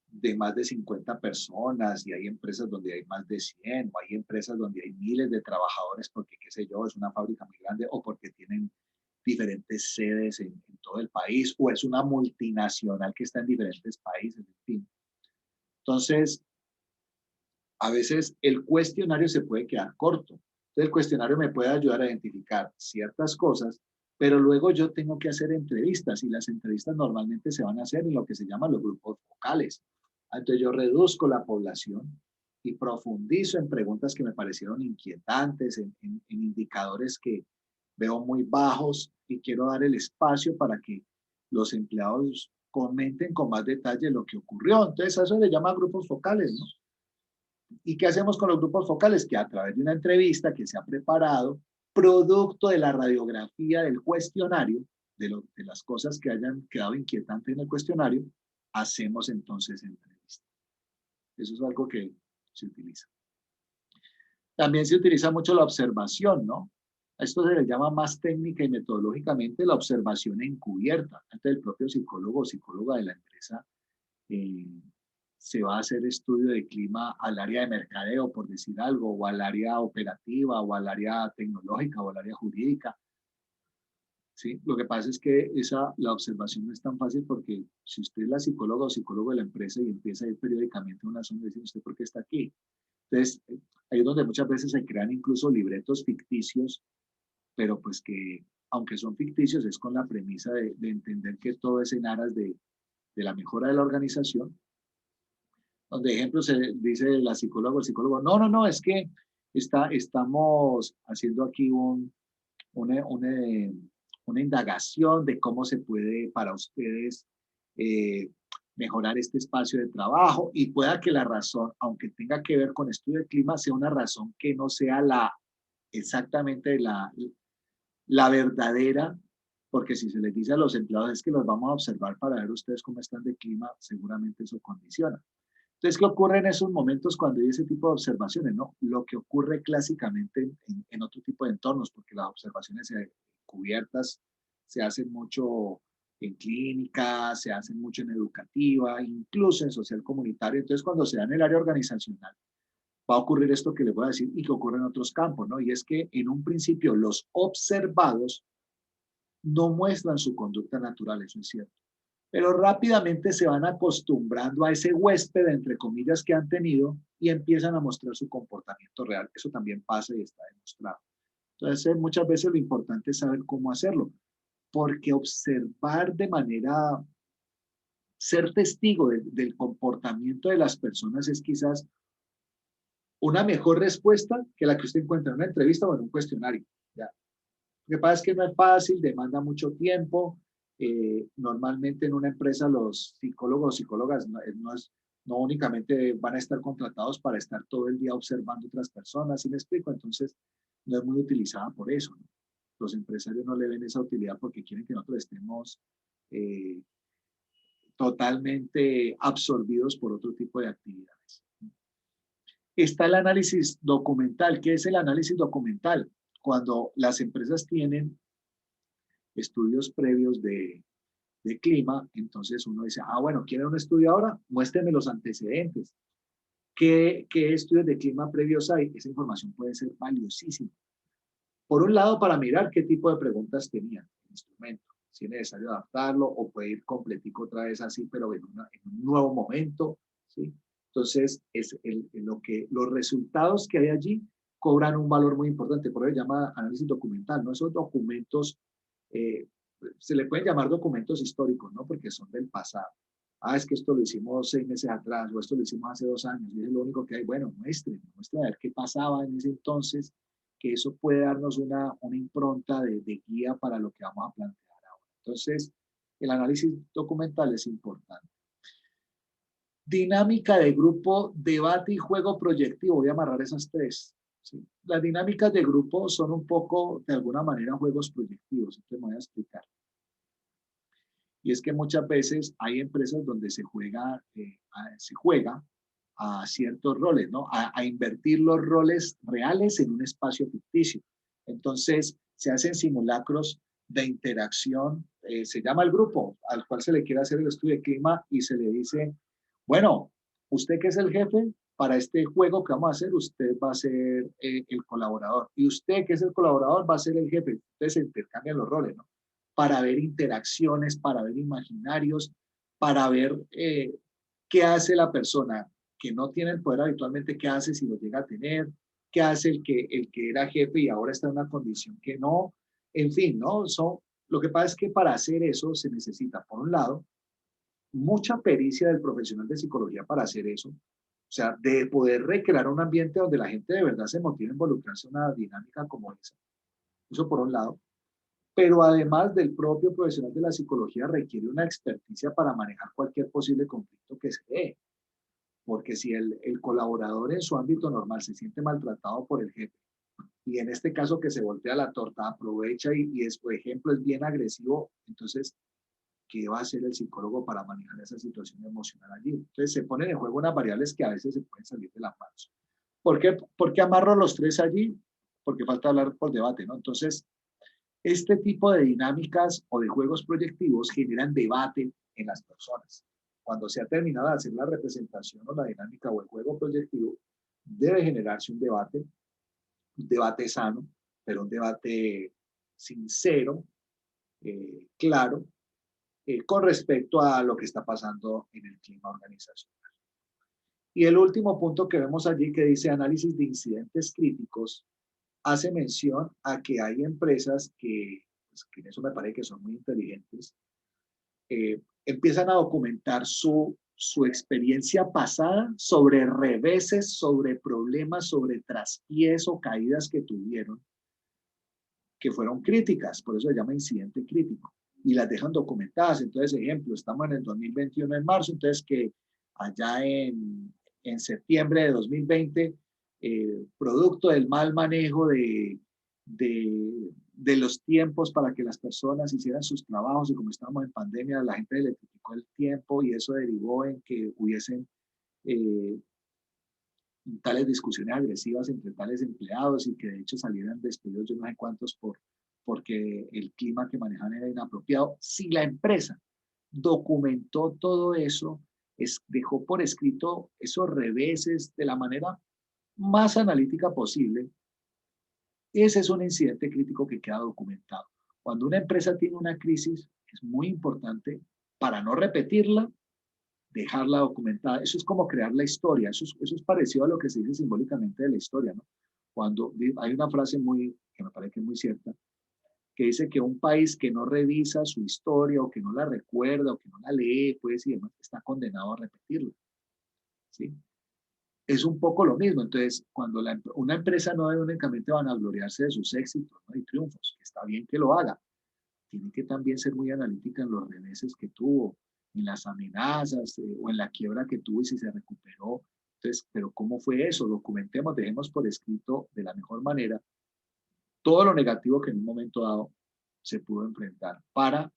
de más de 50 personas y hay empresas donde hay más de 100 o hay empresas donde hay miles de trabajadores porque, qué sé yo, es una fábrica muy grande o porque tienen diferentes sedes en todo el país o es una multinacional que está en diferentes países, en fin. Entonces, a veces el cuestionario se puede quedar corto. Entonces, el cuestionario me puede ayudar a identificar ciertas cosas, pero luego yo tengo que hacer entrevistas y las entrevistas normalmente se van a hacer en lo que se llaman los grupos focales. Entonces, yo reduzco la población y profundizo en preguntas que me parecieron inquietantes, en indicadores que veo muy bajos y quiero dar el espacio para que los empleados comenten con más detalle lo que ocurrió. Entonces, a eso le llama grupos focales, ¿no? ¿Y qué hacemos con los grupos focales? Que a través de una entrevista que se ha preparado, producto de la radiografía del cuestionario, de las cosas que hayan quedado inquietantes en el cuestionario, hacemos entonces entrevista. Eso es algo que se utiliza. También se utiliza mucho la observación, ¿no? A esto se le llama más técnica y metodológicamente la observación encubierta. Antes el propio psicólogo o psicóloga de la empresa se va a hacer estudio de clima al área de mercadeo, por decir algo, o al área operativa, o al área tecnológica, o al área jurídica. ¿Sí? Lo que pasa es que la observación no es tan fácil porque si usted es la psicóloga o psicólogo de la empresa y empieza a ir periódicamente a una zona y dice, ¿usted por qué está aquí? Entonces, ahí es donde muchas veces se crean incluso libretos ficticios, pero pues que, aunque son ficticios, es con la premisa de entender que todo es en aras de la mejora de la organización. Donde, ejemplo, se dice la psicóloga o el psicólogo, no, es que estamos haciendo aquí una indagación de cómo se puede para ustedes mejorar este espacio de trabajo y pueda que la razón, aunque tenga que ver con estudio de clima, sea una razón que no sea exactamente la verdadera, porque si se les dice a los empleados es que los vamos a observar para ver ustedes cómo están de clima, seguramente eso condiciona. Entonces, ¿qué ocurre en esos momentos cuando hay ese tipo de observaciones? ¿No? Lo que ocurre clásicamente en otro tipo de entornos, porque las observaciones cubiertas se hacen mucho en clínica, se hacen mucho en educativa, incluso en social comunitario. Entonces, cuando se da en el área organizacional, va a ocurrir esto que les voy a decir y que ocurre en otros campos, ¿no? Y es que en un principio los observados no muestran su conducta natural, eso es cierto, pero rápidamente se van acostumbrando a ese huésped, entre comillas, que han tenido y empiezan a mostrar su comportamiento real. Eso también pasa y está demostrado. Entonces, muchas veces lo importante es saber cómo hacerlo, porque observar de manera, ser testigo del comportamiento de las personas es quizás una mejor respuesta que la que usted encuentra en una entrevista o en un cuestionario. ¿Ya? Lo que pasa es que no es fácil, demanda mucho tiempo. Normalmente en una empresa los psicólogos o psicólogas no únicamente van a estar contratados para estar todo el día observando otras personas, ¿sí me explico? Entonces no es muy utilizada por eso, ¿no? Los empresarios no le ven esa utilidad porque quieren que nosotros estemos totalmente absorbidos por otro tipo de actividades. Está el análisis documental. ¿Qué es el análisis documental? Cuando las empresas tienen estudios previos de clima, entonces uno dice, bueno, ¿quieren un estudio ahora? Muéstrenme los antecedentes. ¿Qué estudios de clima previos hay? Esa información puede ser valiosísima. Por un lado, para mirar qué tipo de preguntas tenía el instrumento, si es necesario adaptarlo o puede ir completico otra vez así, pero en un nuevo momento, ¿sí? Entonces, los resultados que hay allí cobran un valor muy importante, por eso se llama análisis documental, ¿no? Esos documentos se le pueden llamar documentos históricos, ¿no? Porque son del pasado. Es que esto lo hicimos 6 meses atrás o esto lo hicimos hace 2 años y es lo único que hay. Bueno, muestren a ver qué pasaba en ese entonces, que eso puede darnos una impronta de guía para lo que vamos a plantear ahora. Entonces, el análisis documental es importante. Dinámica de grupo, debate y juego proyectivo. Voy a amarrar esas 3. ¿Sí? Las dinámicas de grupo son un poco, de alguna manera, juegos proyectivos. Entonces me voy a explicar. Y es que muchas veces hay empresas donde se juega a ciertos roles, ¿no? A invertir los roles reales en un espacio ficticio. Entonces, se hacen simulacros de interacción. Se llama el grupo al cual se le quiere hacer el estudio de clima y se le dice, bueno, usted que es el jefe, para este juego que vamos a hacer, usted va a ser el colaborador. Y usted que es el colaborador va a ser el jefe. Entonces se intercambian los roles, ¿no? Para ver interacciones, para ver imaginarios, para ver qué hace la persona que no tiene el poder habitualmente, ¿qué hace si lo llega a tener? ¿Qué hace el que era jefe y ahora está en una condición que no? En fin, ¿no? Lo que pasa es que para hacer eso se necesita, por un lado, mucha pericia del profesional de psicología para hacer eso. O sea, de poder recrear un ambiente donde la gente de verdad se motive a involucrarse en una dinámica como esa. Eso por un lado. Pero además del propio profesional de la psicología requiere una experticia para manejar cualquier posible conflicto que se dé. Porque si el colaborador en su ámbito normal se siente maltratado por el jefe, y en este caso que se voltea la torta, aprovecha y es, por ejemplo, es bien agresivo, entonces, ¿qué va a hacer el psicólogo para manejar esa situación emocional allí? Entonces se ponen en juego unas variables que a veces se pueden salir de las manos. ¿Por qué amarro los tres allí? Porque falta hablar por debate, ¿no? Entonces, este tipo de dinámicas o de juegos proyectivos generan debate en las personas. Cuando se ha terminado de hacer la representación o la dinámica o el juego proyectivo, debe generarse un debate sano, pero un debate sincero, claro, con respecto a lo que está pasando en el clima organizacional. Y el último punto que vemos allí que dice análisis de incidentes críticos, hace mención a que hay empresas pues, que en eso me parece que son muy inteligentes, empiezan a documentar su experiencia pasada sobre reveses, sobre problemas, sobre traspiés o caídas que tuvieron, que fueron críticas, por eso se llama incidente crítico, y las dejan documentadas. Entonces, ejemplo, estamos en el 2021 en marzo, entonces que allá en septiembre de 2020, producto del mal manejo de los tiempos para que las personas hicieran sus trabajos, y como estábamos en pandemia, la gente le criticó el tiempo y eso derivó en que hubiesen eh, tales discusiones agresivas entre tales empleados y que de hecho salieran despedidos yo no sé cuántos porque el clima que manejan era inapropiado. Si la empresa documentó todo eso, dejó por escrito esos reveses de la manera más analítica posible, ese es un incidente crítico que queda documentado. Cuando una empresa tiene una crisis, es muy importante para no repetirla, dejarla documentada. Eso es como crear la historia. Eso es parecido a lo que se dice simbólicamente de la historia, ¿no? Cuando hay una frase que me parece que es muy cierta, que dice que un país que no revisa su historia o que no la recuerda o que no la lee, pues, y demás, está condenado a repetirla, ¿sí? Es un poco lo mismo. Entonces, cuando una empresa no debe únicamente vanagloriarse de sus éxitos, ¿no? Y triunfos, que está bien que lo haga, tiene que también ser muy analítica en los reveses que tuvo, en las amenazas o en la quiebra que tuvo y si se recuperó. Entonces, pero ¿cómo fue eso? Documentemos, dejemos por escrito de la mejor manera todo lo negativo que en un momento dado se pudo enfrentar para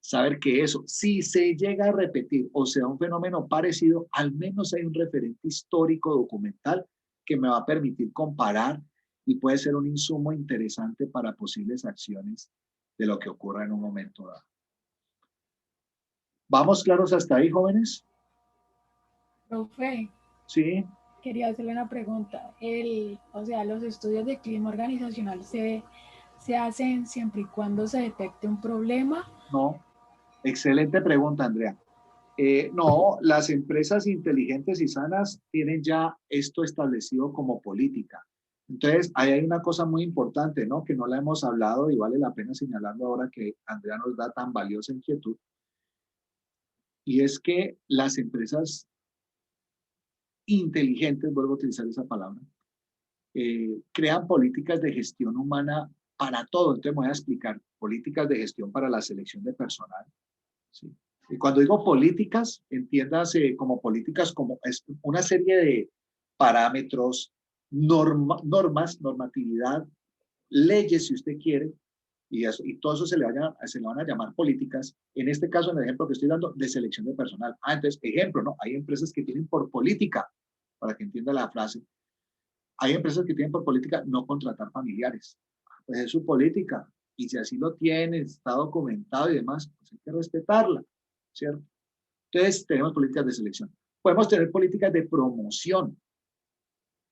saber que eso, si se llega a repetir o sea un fenómeno parecido, al menos hay un referente histórico documental que me va a permitir comparar y puede ser un insumo interesante para posibles acciones de lo que ocurra en un momento dado. ¿Vamos claros hasta ahí, jóvenes? Profe, Sí. quería hacerle una pregunta. O sea, los estudios de clima organizacional se hacen siempre y cuando se detecte un problema. No. Excelente pregunta, Andrea. No, las empresas inteligentes y sanas tienen ya esto establecido como política. Entonces, ahí hay una cosa muy importante, ¿no? Que no la hemos hablado y vale la pena señalarlo ahora que Andrea nos da tan valiosa inquietud. Y es que las empresas inteligentes, vuelvo a utilizar esa palabra, crean políticas de gestión humana para todo. Entonces, me voy a explicar. Políticas de gestión para la selección de personal, ¿sí? Y cuando digo políticas, entiéndase como políticas como es una serie de parámetros, normas, normatividad, leyes, si usted quiere, y todo eso se le van a llamar políticas. En este caso, en el ejemplo que estoy dando, de selección de personal. Entonces, ejemplo, ¿no? Hay empresas que tienen por política, para que entienda la frase, hay empresas que tienen por política no contratar familiares. Pues es su política. Y si así lo tiene, está documentado y demás, pues hay que respetarla, ¿cierto? Entonces, tenemos políticas de selección. Podemos tener políticas de promoción.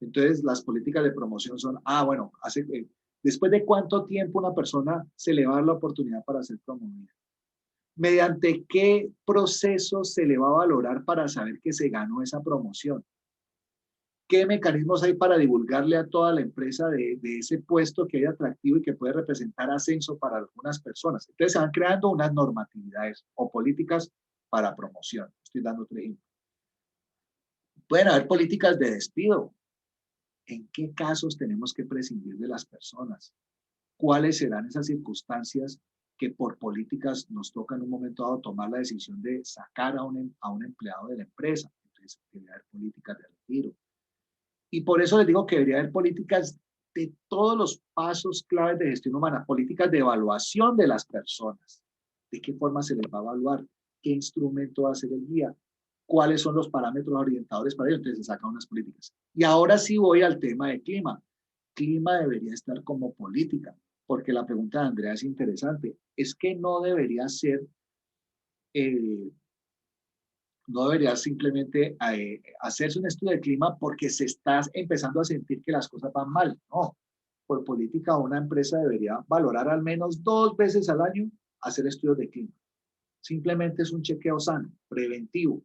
Entonces, las políticas de promoción son, bueno, después de cuánto tiempo una persona se le va a dar la oportunidad para ser promovida. ¿Mediante qué proceso se le va a valorar para saber que se ganó esa promoción? ¿Qué mecanismos hay para divulgarle a toda la empresa de ese puesto que hay atractivo y que puede representar ascenso para algunas personas? Entonces se van creando unas normatividades o políticas para promoción. Estoy dando otro ejemplo. Pueden haber políticas de despido. ¿En qué casos tenemos que prescindir de las personas? ¿Cuáles serán esas circunstancias que por políticas nos toca en un momento dado tomar la decisión de sacar a un empleado de la empresa? Entonces, debe haber políticas de retiro. Y por eso les digo que debería haber políticas de todos los pasos claves de gestión humana, políticas de evaluación de las personas. ¿De qué forma se les va a evaluar? ¿Qué instrumento va a ser el guía? ¿Cuáles son los parámetros orientadores para ello? Entonces se sacan unas políticas. Y ahora sí voy al tema de clima. Clima debería estar como política, porque la pregunta de Andrea es interesante. Es que no debería ser eh, no debería simplemente hacerse un estudio de clima porque se está empezando a sentir que las cosas van mal. No, por política una empresa debería valorar al menos 2 veces al año hacer estudios de clima. Simplemente es un chequeo sano, preventivo.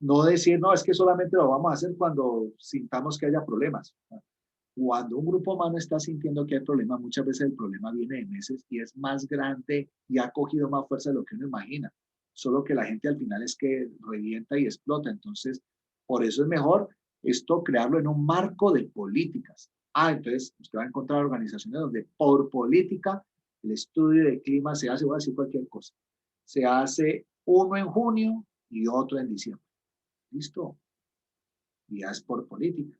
No decir, no, es que solamente lo vamos a hacer cuando sintamos que haya problemas. Cuando un grupo humano está sintiendo que hay problemas, muchas veces el problema viene de meses y es más grande y ha cogido más fuerza de lo que uno imagina. Solo que la gente al final es que revienta y explota. Entonces, por eso es mejor esto crearlo en un marco de políticas. Entonces usted va a encontrar organizaciones donde por política el estudio de clima se hace, voy a decir cualquier cosa, se hace uno en junio y otro en diciembre. ¿Listo? Y ya es por política.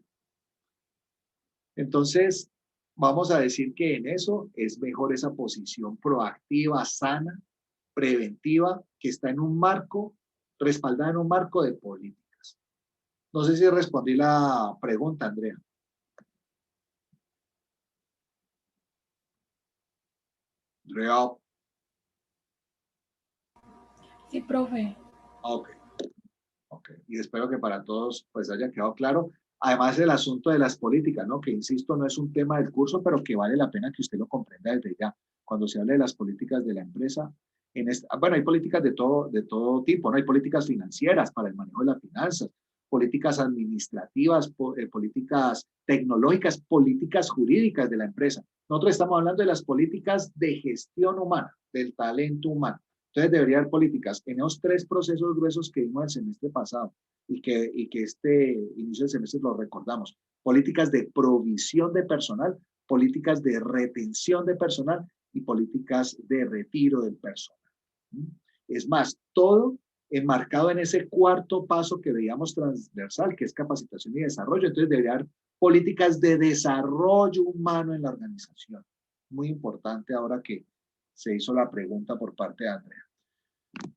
Entonces, vamos a decir que en eso es mejor esa posición proactiva, sana, preventiva, que está en un marco, respaldada en un marco de políticas. No sé si respondí la pregunta, Andrea. Andrea. Sí, profe. Ok. Y espero que para todos pues haya quedado claro. Además, el asunto de las políticas, ¿no? Que insisto, no es un tema del curso, pero que vale la pena que usted lo comprenda desde ya. Cuando se habla de las políticas de la empresa, bueno, hay políticas de todo tipo, ¿no? Hay políticas financieras para el manejo de las finanzas, políticas administrativas, políticas tecnológicas, políticas jurídicas de la empresa. Nosotros estamos hablando de las políticas de gestión humana, del talento humano. Entonces debería haber políticas en esos 3 procesos gruesos que vimos el semestre pasado y que este inicio del semestre lo recordamos. Políticas de provisión de personal, políticas de retención de personal y políticas de retiro del personal. Es más, todo enmarcado en ese 4º paso que veíamos transversal, que es capacitación y desarrollo. Entonces debería haber políticas de desarrollo humano en la organización. Muy importante ahora que se hizo la pregunta por parte de Andrea.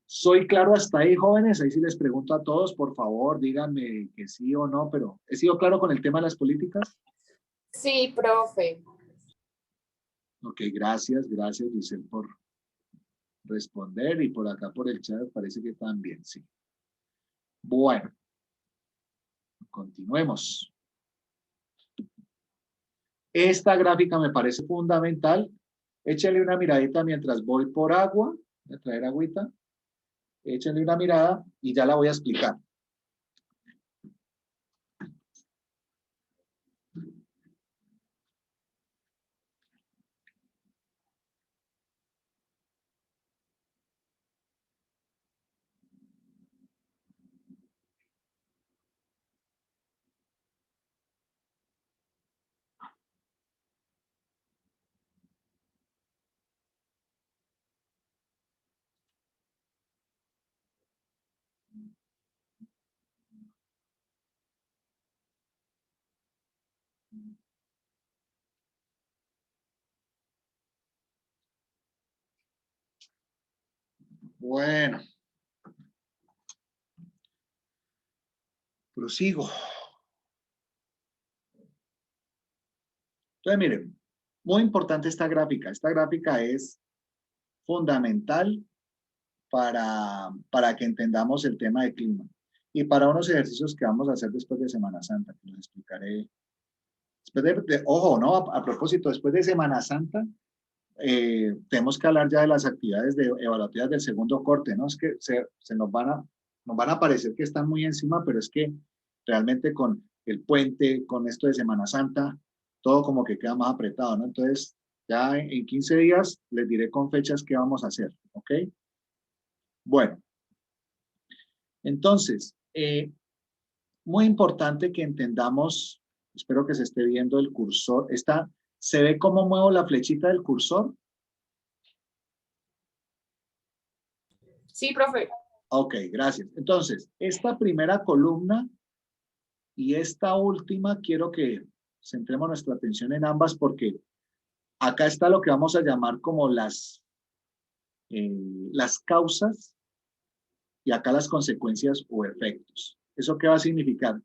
¿Soy claro hasta ahí, jóvenes? Ahí sí les pregunto a todos, por favor, díganme que sí o no, pero ¿he sido claro con el tema de las políticas? Sí, profe. Ok, gracias, Giselle, por responder y por acá por el chat parece que también, sí. Bueno, continuemos. Esta gráfica me parece fundamental. Échenle una miradita mientras voy por agua. Voy a traer agüita. Échenle una mirada y ya la voy a explicar. Bueno, prosigo. Entonces, miren, muy importante esta gráfica. Esta gráfica es fundamental para que entendamos el tema de clima y para unos ejercicios que vamos a hacer después de Semana Santa, que los explicaré. Ojo, ¿no? A propósito, después de Semana Santa, tenemos que hablar ya de las actividades evaluativas del segundo corte, ¿no? Es que nos van a parecer que están muy encima, pero es que realmente con el puente, con esto de Semana Santa, todo como que queda más apretado, ¿no? Entonces, ya en 15 días les diré con fechas qué vamos a hacer, ¿ok? Bueno, entonces, muy importante que entendamos, espero que se esté viendo el cursor, ¿se ve cómo muevo la flechita del cursor? Sí, profe. Ok, gracias. Entonces, esta primera columna y esta última, quiero que centremos nuestra atención en ambas porque acá está lo que vamos a llamar como las causas y acá las consecuencias o efectos. ¿Eso qué va a significar?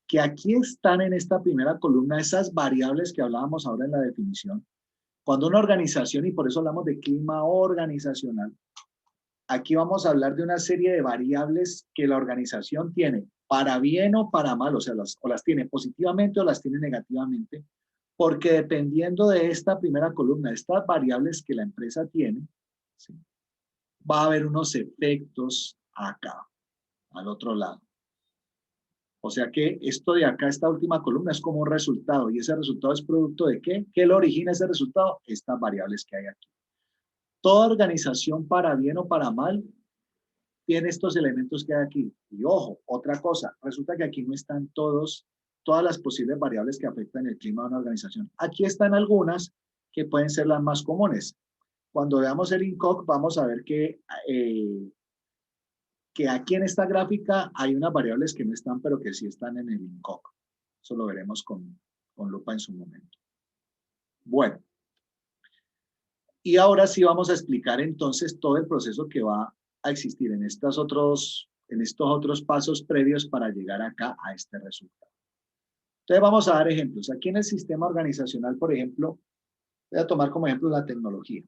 Que aquí están en esta primera columna esas variables que hablábamos ahora en la definición. Cuando una organización, y por eso hablamos de clima organizacional, aquí vamos a hablar de una serie de variables que la organización tiene para bien o para mal, o sea, o las tiene positivamente o las tiene negativamente, porque dependiendo de esta primera columna, de estas variables que la empresa tiene, ¿sí?, va a haber unos efectos acá, al otro lado. O sea que esto de acá, esta última columna, es como un resultado, y ese resultado es producto de ¿qué? ¿Qué lo origina ese resultado? Estas variables que hay aquí. Toda organización, para bien o para mal, tiene estos elementos que hay aquí. Y ojo, otra cosa, resulta que aquí no están todas las posibles variables que afectan el clima de una organización. Aquí están algunas que pueden ser las más comunes. Cuando veamos el INCOC, vamos a ver que aquí en esta gráfica hay unas variables que no están, pero que sí están en el INCOC. Eso lo veremos con lupa en su momento. Bueno. Y ahora sí vamos a explicar entonces todo el proceso que va a existir en estos otros pasos previos para llegar acá a este resultado. Entonces vamos a dar ejemplos. Aquí en el sistema organizacional, por ejemplo, voy a tomar como ejemplo la tecnología.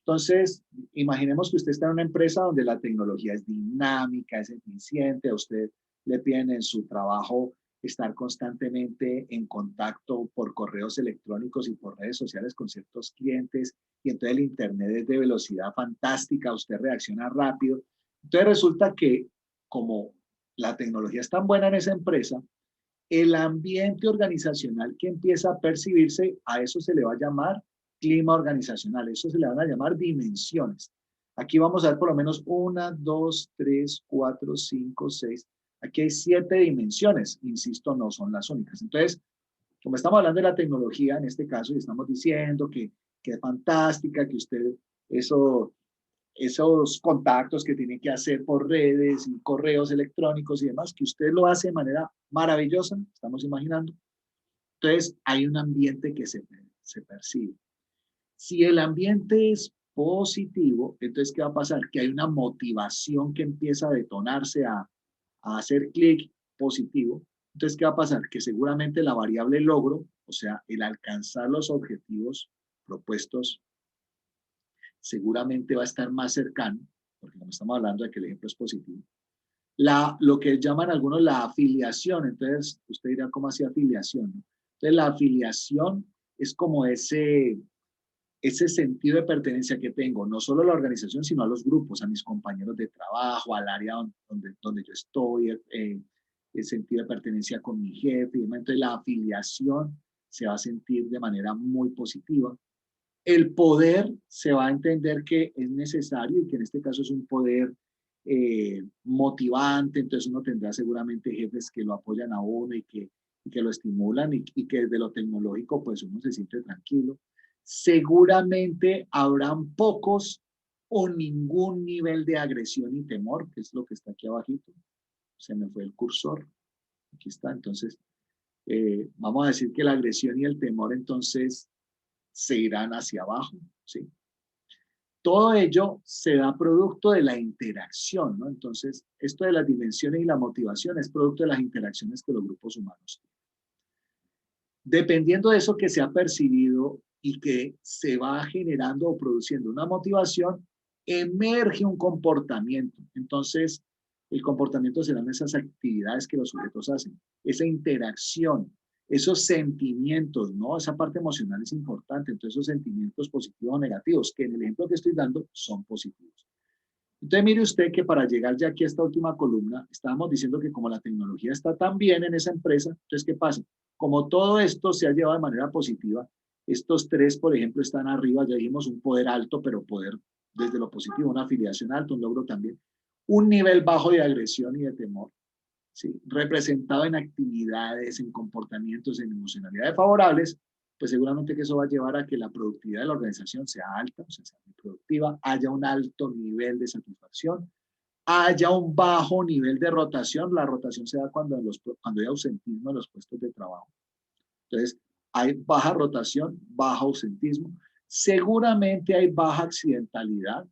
Entonces, imaginemos que usted está en una empresa donde la tecnología es dinámica, es eficiente, a usted le piden en su trabajo estar constantemente en contacto por correos electrónicos y por redes sociales con ciertos clientes, y entonces el internet es de velocidad fantástica, usted reacciona rápido. Entonces resulta que como la tecnología es tan buena en esa empresa, el ambiente organizacional que empieza a percibirse, a eso se le va a llamar clima organizacional, eso se le van a llamar dimensiones. Aquí vamos a ver por lo menos 1, 2, 3, 4, 5, 6. Aquí hay 7 dimensiones, insisto, no son las únicas. Entonces, como estamos hablando de la tecnología en este caso y estamos diciendo que es fantástica, que usted esos contactos que tiene que hacer por redes y correos electrónicos y demás, que usted lo hace de manera maravillosa, estamos imaginando. Entonces, hay un ambiente que se percibe. Si el ambiente es positivo, entonces, ¿qué va a pasar? Que hay una motivación que empieza a detonarse, a hacer clic positivo. Entonces, ¿qué va a pasar? Que seguramente la variable logro, o sea, el alcanzar los objetivos propuestos, seguramente va a estar más cercano, porque como estamos hablando de que el ejemplo es positivo. Lo que llaman algunos la afiliación, entonces usted dirá, ¿cómo así afiliación? Entonces la afiliación es como ese sentido de pertenencia que tengo, no solo a la organización, sino a los grupos, a mis compañeros de trabajo, al área donde yo estoy, el sentido de pertenencia con mi jefe. Entonces la afiliación se va a sentir de manera muy positiva. El poder se va a entender que es necesario y que en este caso es un poder motivante, entonces uno tendrá seguramente jefes que lo apoyan a uno y que lo estimulan y que desde lo tecnológico pues uno se siente tranquilo. Seguramente habrán pocos o ningún nivel de agresión y temor, que es lo que está aquí abajito. Se me fue el cursor. Aquí está, entonces vamos a decir que la agresión y el temor entonces se irán hacia abajo, ¿sí? Todo ello se da producto de la interacción, ¿no? Entonces, esto de las dimensiones y la motivación es producto de las interacciones que los grupos humanos tienen. Dependiendo de eso que se ha percibido y que se va generando o produciendo una motivación, emerge un comportamiento. Entonces, el comportamiento serán esas actividades que los sujetos hacen, esa interacción, esos sentimientos, ¿no? Esa parte emocional es importante. Entonces, esos sentimientos positivos o negativos, que en el ejemplo que estoy dando son positivos. Entonces, mire usted que para llegar ya aquí a esta última columna, estábamos diciendo que como la tecnología está tan bien en esa empresa, entonces, ¿qué pasa? Como todo esto se ha llevado de manera positiva, estos tres, por ejemplo, están arriba, ya dijimos un poder alto, pero poder desde lo positivo, una afiliación alta, un logro también, un nivel bajo de agresión y de temor, ¿sí? Representado en actividades, en comportamientos, en emocionalidades favorables, pues seguramente que eso va a llevar a que la productividad de la organización sea alta, o sea, sea muy productiva, haya un alto nivel de satisfacción, haya un bajo nivel de rotación. La rotación se da cuando hay ausentismo en los puestos de trabajo. Entonces, hay baja rotación, bajo ausentismo. Seguramente hay baja accidentalidad,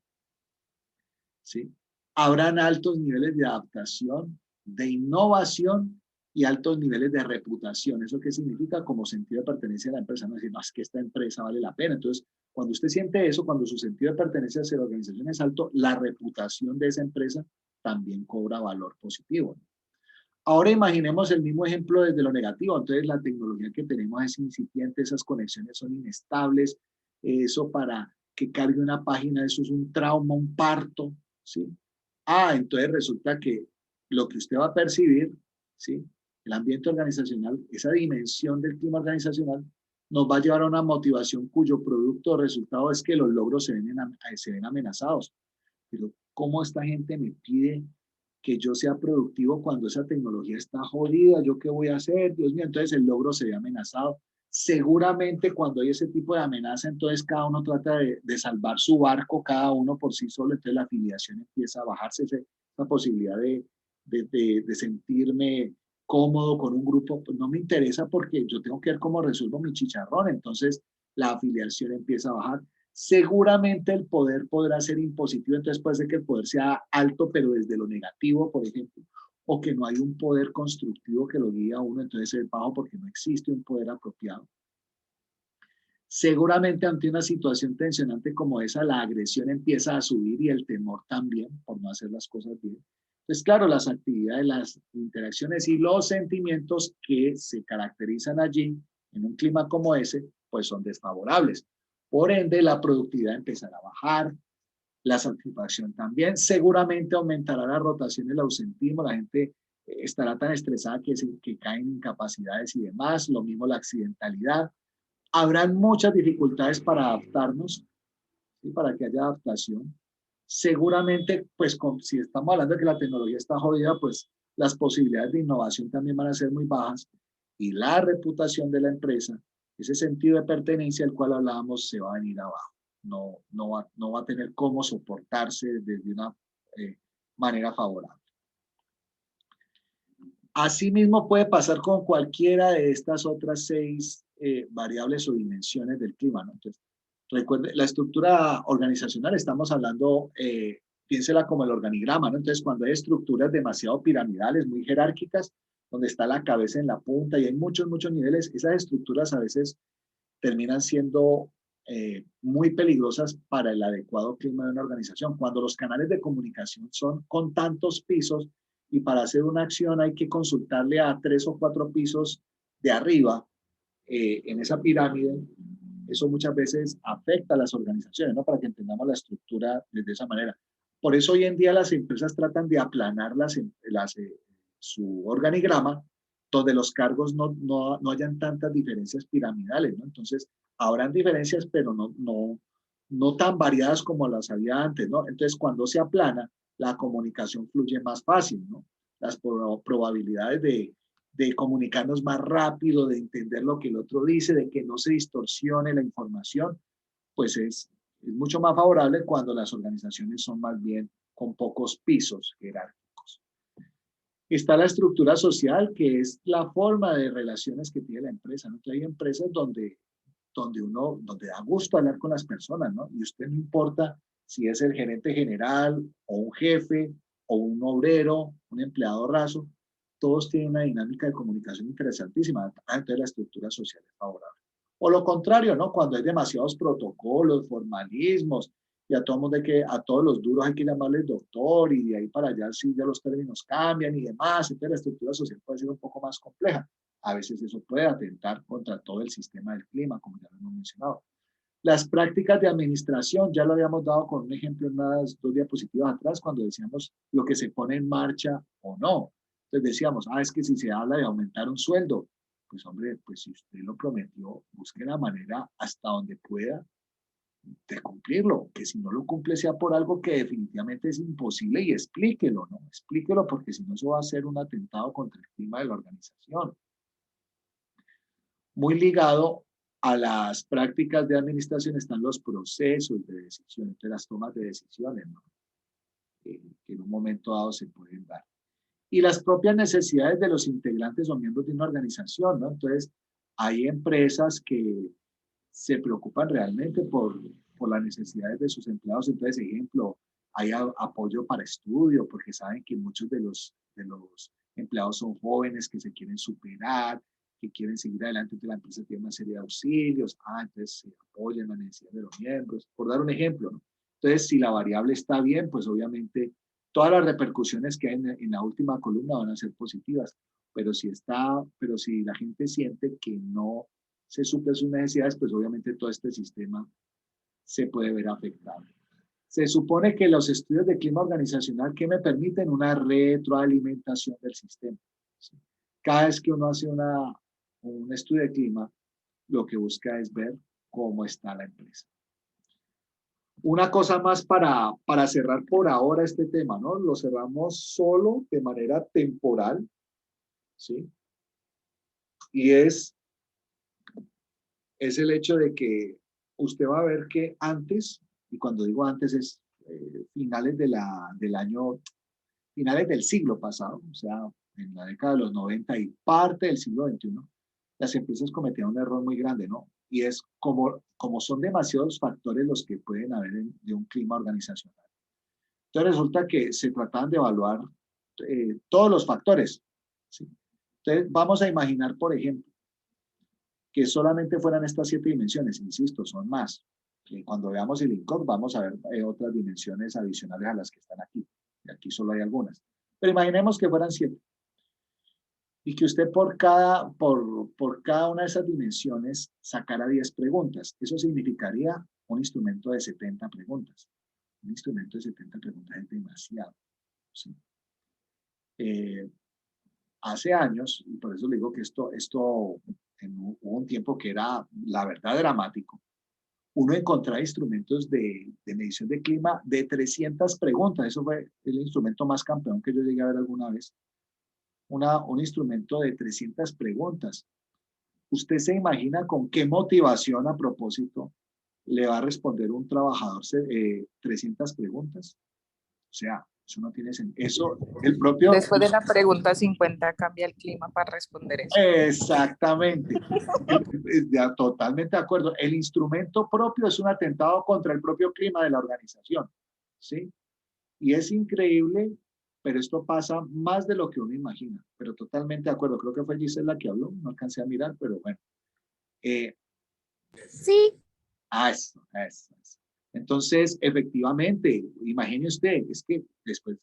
¿sí? Habrán altos niveles de adaptación, de innovación y altos niveles de reputación. ¿Eso qué significa? Como sentido de pertenencia a la empresa. No es decir, no, es que esta empresa vale la pena. Entonces, cuando usted siente eso, cuando su sentido de pertenencia hacia la organización es alto, la reputación de esa empresa también cobra valor positivo. Ahora imaginemos el mismo ejemplo desde lo negativo. Entonces, la tecnología que tenemos es incipiente, esas conexiones son inestables. Eso para que cargue una página, eso es un trauma, un parto, ¿sí? Entonces resulta que lo que usted va a percibir, ¿sí? El ambiente organizacional, esa dimensión del clima organizacional, nos va a llevar a una motivación cuyo producto o resultado es que los logros se ven amenazados. Pero ¿cómo esta gente me pide que yo sea productivo cuando esa tecnología está jodida? ¿Yo qué voy a hacer? Dios mío, entonces el logro se ve amenazado. Seguramente cuando hay ese tipo de amenaza, entonces cada uno trata de salvar su barco, cada uno por sí solo, entonces la afiliación empieza a bajarse, esa posibilidad de sentirme cómodo con un grupo, pues no me interesa porque yo tengo que ver cómo resuelvo mi chicharrón, entonces la afiliación empieza a bajar. Seguramente el poder podrá ser impositivo, entonces puede ser que el poder sea alto, pero desde lo negativo, por ejemplo, o que no hay un poder constructivo que lo guíe a uno, entonces es bajo porque no existe un poder apropiado. Seguramente ante una situación tensionante como esa, la agresión empieza a subir y el temor también por no hacer las cosas bien. Entonces, claro, las actividades, las interacciones y los sentimientos que se caracterizan allí en un clima como ese, pues son desfavorables. Por ende, la productividad empezará a bajar, la satisfacción también. Seguramente aumentará la rotación y el ausentismo. La gente estará tan estresada que caen incapacidades y demás. Lo mismo la accidentalidad. Habrán muchas dificultades para adaptarnos, ¿sí? Para que haya adaptación. Seguramente, pues si estamos hablando de que la tecnología está jodida, pues las posibilidades de innovación también van a ser muy bajas y la reputación de la empresa, ese sentido de pertenencia al cual hablábamos, se va a venir abajo. No va a tener cómo soportarse desde una manera favorable. Asimismo puede pasar con cualquiera de estas otras 6 variables o dimensiones del clima, ¿no? Entonces, recuerde, la estructura organizacional, estamos hablando, piénsela como el organigrama, ¿no? Entonces, cuando hay estructuras demasiado piramidales, muy jerárquicas, donde está la cabeza en la punta y hay muchos niveles, esas estructuras a veces terminan siendo muy peligrosas para el adecuado clima de una organización. Cuando los canales de comunicación son con tantos pisos y para hacer una acción hay que consultarle a 3 o 4 pisos de arriba en esa pirámide, eso muchas veces afecta a las organizaciones, ¿no? Para que entendamos la estructura desde esa manera. Por eso hoy en día las empresas tratan de aplanar su organigrama, donde los cargos no hayan tantas diferencias piramidales, ¿no? Entonces, habrán diferencias, pero no tan variadas como las había antes, ¿no? Entonces, cuando se aplana, la comunicación fluye más fácil, ¿no? Las probabilidades de comunicarnos más rápido, de entender lo que el otro dice, de que no se distorsione la información, pues es mucho más favorable cuando las organizaciones son más bien con pocos pisos jerárquicos. Está la estructura social, que es la forma de relaciones que tiene la empresa, ¿no? Entonces hay empresas donde da gusto hablar con las personas, ¿no? Y usted no importa si es el gerente general o un jefe o un obrero, un empleado raso, todos tienen una dinámica de comunicación interesantísima. Entonces la estructura social es favorable. O lo contrario, ¿no? Cuando hay demasiados protocolos, formalismos, y a todos los duros hay que llamarles doctor, y de ahí para allá sí ya los términos cambian y demás, entonces la estructura social puede ser un poco más compleja. a veces eso puede atentar contra todo el sistema del clima, como ya lo hemos mencionado. Las prácticas de administración, ya lo habíamos dado con un ejemplo en unas 2 diapositivas atrás, cuando decíamos lo que se pone en marcha o no. Entonces decíamos, es que si se habla de aumentar un sueldo, pues hombre, pues si usted lo prometió, busque la manera hasta donde pueda de cumplirlo, que si no lo cumple sea por algo que definitivamente es imposible y explíquelo, ¿no? Explíquelo porque si no eso va a ser un atentado contra el clima de la organización. Muy ligado a las prácticas de administración están los procesos de decisión, de las tomas de decisiones, ¿no? Que en un momento dado se pueden dar. Y las propias necesidades de los integrantes o miembros de una organización, ¿no? Entonces, hay empresas que se preocupan realmente por las necesidades de sus empleados. Entonces, ejemplo, hay apoyo para estudio, porque saben que muchos de los empleados son jóvenes que se quieren superar, que quieren seguir adelante, entonces la empresa tiene una serie de auxilios, entonces se apoyan las necesidades de los miembros, por dar un ejemplo, ¿no? Entonces, si la variable está bien, pues obviamente todas las repercusiones que hay en la última columna van a ser positivas, pero si la gente siente que no se suplen sus necesidades, pues obviamente todo este sistema se puede ver afectado. Se supone que los estudios de clima organizacional que me permiten una retroalimentación del sistema. ¿Sí? Cada vez que uno hace un estudio de clima, lo que busca es ver cómo está la empresa. Una cosa más para cerrar por ahora este tema, ¿no? Lo cerramos solo de manera temporal, ¿sí? Y es el hecho de que usted va a ver que antes, y cuando digo antes es finales finales del siglo pasado, o sea, en la década de los 90 y parte del siglo XXI, las empresas cometían un error muy grande, ¿no? Y es como son demasiados factores los que pueden haber de un clima organizacional. Entonces resulta que se trataban de evaluar todos los factores, ¿sí? Entonces vamos a imaginar, por ejemplo, que solamente fueran estas 7 dimensiones, insisto, son más. Cuando veamos el INCOC vamos a ver otras dimensiones adicionales a las que están aquí. Y aquí solo hay algunas. Pero imaginemos que fueran 7. Y que usted por cada una de esas dimensiones sacara 10 preguntas. Eso significaría un instrumento de 70 preguntas. Un instrumento de 70 preguntas es demasiado. ¿Sí? Hace años, y por eso le digo que esto hubo un tiempo que era, la verdad, dramático. Uno encontraba instrumentos de medición de clima de 300 preguntas. Eso fue el instrumento más campeón que yo llegué a ver alguna vez. Un instrumento de 300 preguntas. ¿Usted se imagina con qué motivación, a propósito, le va a responder un trabajador 300 preguntas? O sea, eso no tiene sentido. Eso, el propio... Después de la pregunta 50 cambia el clima para responder eso. Exactamente. Totalmente de acuerdo. El instrumento propio es un atentado contra el propio clima de la organización. ¿Sí? Y es increíble, pero esto pasa más de lo que uno imagina. Pero totalmente de acuerdo. Creo que fue Gisela la que habló. No alcancé a mirar, pero bueno. Sí. Eso. Entonces, efectivamente, imagine usted, es que después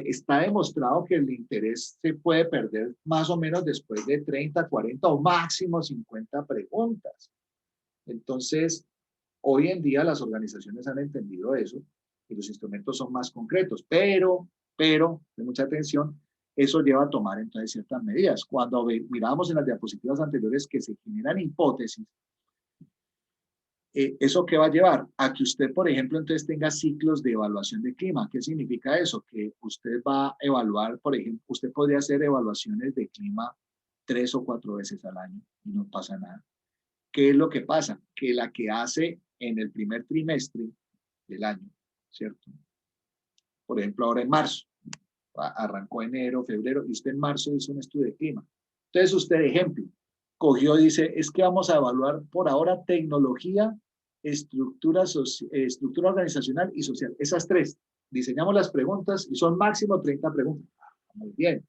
está demostrado que el interés se puede perder más o menos después de 30, 40 o máximo 50 preguntas. Entonces, hoy en día las organizaciones han entendido eso y los instrumentos son más concretos, pero, de mucha atención, eso lleva a tomar entonces ciertas medidas. Cuando mirábamos en las diapositivas anteriores que se generan hipótesis, ¿eso qué va a llevar? A que usted, por ejemplo, entonces tenga ciclos de evaluación de clima. ¿Qué significa eso? Que usted va a evaluar, por ejemplo, usted podría hacer evaluaciones de clima 3 o 4 veces al año y no pasa nada. ¿Qué es lo que pasa? Que la que hace en el primer trimestre del año, ¿cierto? Por ejemplo, ahora en marzo, arrancó enero, febrero, y usted en marzo hizo un estudio de clima. Entonces usted, ejemplo, cogió, dice, es que vamos a evaluar por ahora tecnología, estructura organizacional y social. Esas 3. Diseñamos las preguntas y son máximo 30 preguntas. Muy bien.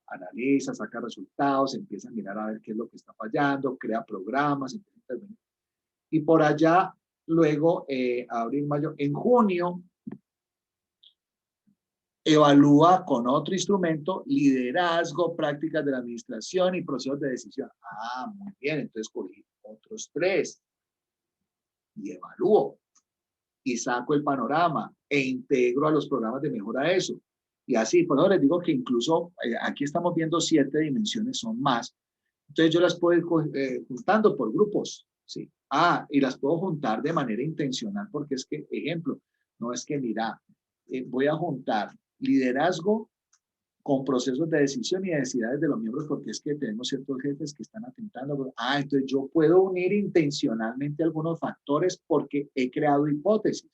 Analiza, saca resultados, empieza a mirar a ver qué es lo que está fallando, crea programas, empieza a intervenir. Y por allá, luego, abril, mayo, en junio, evalúa con otro instrumento liderazgo, prácticas de la administración y procesos de decisión. Ah, muy bien, entonces cogí otros 3 y evalúo y saco el panorama e integro a los programas de mejora eso. Y así, por eso les digo que incluso aquí estamos viendo 7 dimensiones, son más. Entonces yo las puedo ir juntando por grupos, ¿sí? Ah, y las puedo juntar de manera intencional porque es que, ejemplo, no es que mira, voy a juntar liderazgo con procesos de decisión y necesidades de los miembros porque es que tenemos ciertos jefes que están atentando. Ah, entonces yo puedo unir intencionalmente algunos factores porque he creado hipótesis,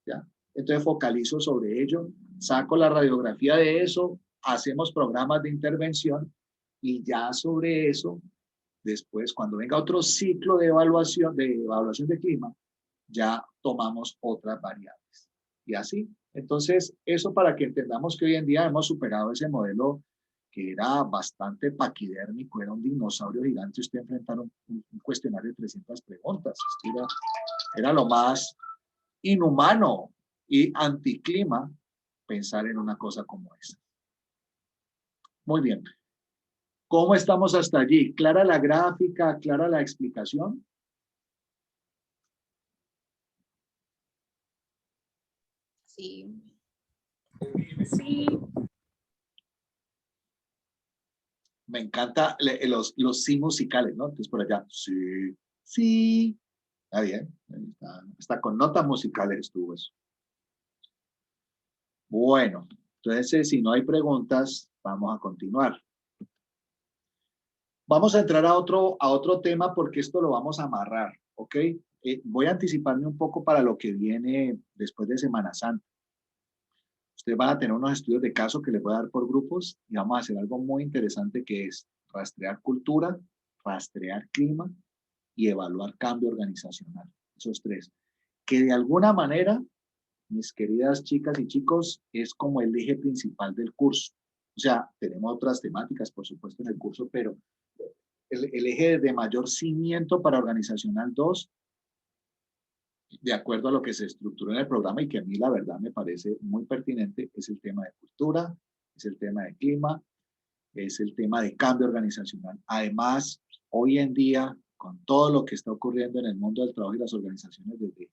¿ya? Entonces focalizo sobre ello, saco la radiografía de eso, hacemos programas de intervención y ya sobre eso, después cuando venga otro ciclo de evaluación de clima, ya tomamos otras variables. Y así. Entonces, eso para que entendamos que hoy en día hemos superado ese modelo que era bastante paquidérmico, era un dinosaurio gigante, usted enfrentara un cuestionario de 300 preguntas. Era lo más inhumano y anticlima pensar en una cosa como esa. Muy bien. ¿Cómo estamos hasta allí? ¿Clara la gráfica? ¿Clara la explicación? Sí. Sí. Me encanta los sí musicales, ¿no? Entonces por allá, sí, sí. Está bien. Hasta con notas musicales estuvo eso. Bueno, entonces si no hay preguntas, vamos a continuar. Vamos a entrar a otro tema porque esto lo vamos a amarrar, ¿ok? Voy a anticiparme un poco para lo que viene después de Semana Santa. Ustedes van a tener unos estudios de caso que les voy a dar por grupos y vamos a hacer algo muy interesante que es rastrear cultura, rastrear clima y evaluar cambio organizacional. Esos 3. Que de alguna manera, mis queridas chicas y chicos, es como el eje principal del curso. O sea, tenemos otras temáticas, por supuesto, en el curso, pero el eje de mayor cimiento para Organizacional 2, de acuerdo a lo que se estructuró en el programa y que a mí la verdad me parece muy pertinente, es el tema de cultura, es el tema de clima, es el tema de cambio organizacional. Además, hoy en día, con todo lo que está ocurriendo en el mundo del trabajo y las organizaciones, desde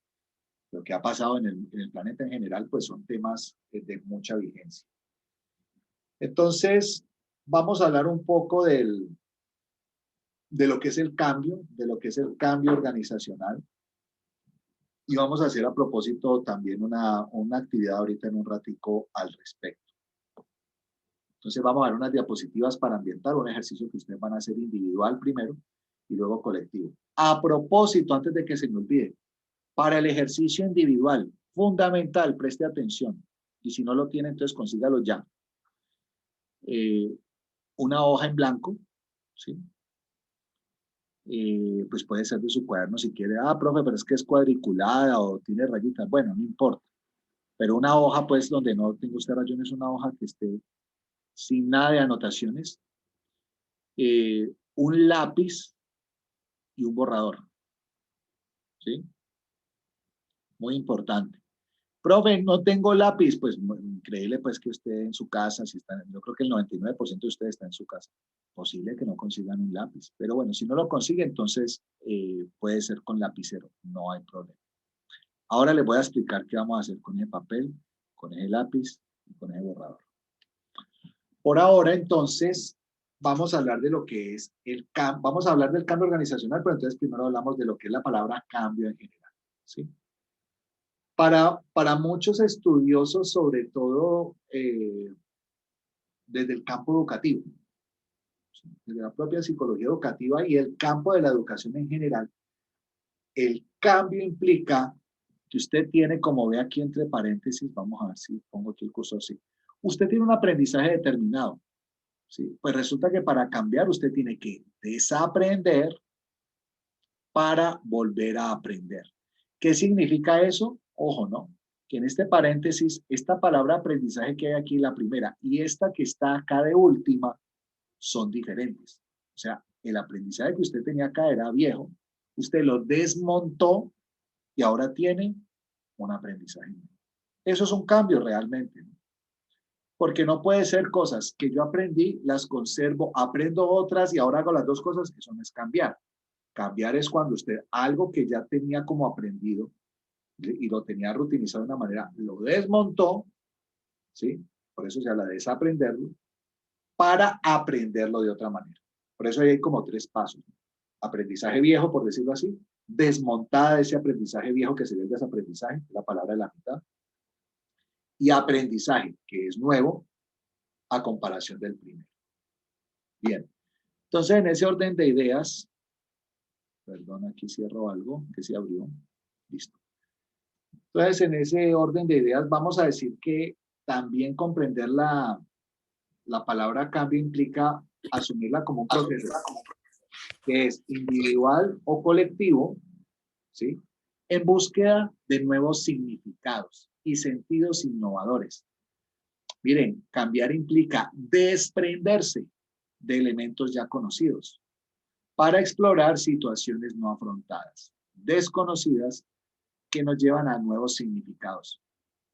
lo que ha pasado en el planeta en general, pues son temas de mucha vigencia. Entonces, vamos a hablar un poco de lo que es el cambio, de lo que es el cambio organizacional. Y vamos a hacer a propósito también una actividad ahorita en un ratico al respecto. Entonces vamos a ver unas diapositivas para ambientar, un ejercicio que ustedes van a hacer individual primero y luego colectivo. A propósito, antes de que se me olvide, para el ejercicio individual, fundamental, preste atención. Y si no lo tiene, entonces consígalo ya. Una hoja en blanco, ¿sí? Pues puede ser de su cuaderno si quiere. Ah, profe, pero es que es cuadriculada o tiene rayitas. Bueno, no importa. Pero una hoja, pues, donde no tenga usted rayones, una hoja que esté sin nada de anotaciones. Un lápiz y un borrador. ¿Sí? Muy importante. Profe, no tengo lápiz. Pues increíble pues que usted en su casa, si está, yo creo que el 99% de ustedes está en su casa. Posible que no consigan un lápiz. Pero bueno, si no lo consigue, entonces puede ser con lapicero. No hay problema. Ahora les voy a explicar qué vamos a hacer con ese papel, con ese lápiz y con ese borrador. Por ahora, entonces, vamos a hablar de lo que es el cambio. Vamos a hablar del cambio organizacional, pero entonces primero hablamos de lo que es la palabra cambio en general. ¿Sí? Para muchos estudiosos, sobre todo desde el campo educativo, desde la propia psicología educativa y el campo de la educación en general, el cambio implica que usted tiene, como ve aquí entre paréntesis, vamos a ver si pongo aquí el cursor así, usted tiene un aprendizaje determinado, ¿sí? Pues resulta que para cambiar usted tiene que desaprender para volver a aprender. ¿Qué significa eso? Ojo, ¿no? Que en este paréntesis, esta palabra aprendizaje que hay aquí, la primera, y esta que está acá de última, son diferentes. O sea, el aprendizaje que usted tenía acá era viejo, usted lo desmontó y ahora tiene un aprendizaje. Eso es un cambio realmente, ¿no? Porque no puede ser cosas que yo aprendí, las conservo, aprendo otras y ahora hago las dos cosas, que eso no es cambiar. Cambiar es cuando usted algo que ya tenía como aprendido y lo tenía rutinizado de una manera, lo desmontó, ¿sí? Por eso se habla de desaprenderlo, para aprenderlo de otra manera. Por eso hay como 3 pasos. Aprendizaje viejo, por decirlo así, desmontada de ese aprendizaje viejo que sería el desaprendizaje, la palabra de la mitad, y aprendizaje, que es nuevo, a comparación del primero. Bien, entonces en ese orden de ideas, perdón, aquí cierro algo que se abrió, listo. Entonces en ese orden de ideas vamos a decir que también comprender la palabra cambio implica asumirla como un proceso que es individual o colectivo, ¿sí? En búsqueda de nuevos significados y sentidos innovadores. Miren, cambiar implica desprenderse de elementos ya conocidos para explorar situaciones no afrontadas, desconocidas, que nos llevan a nuevos significados.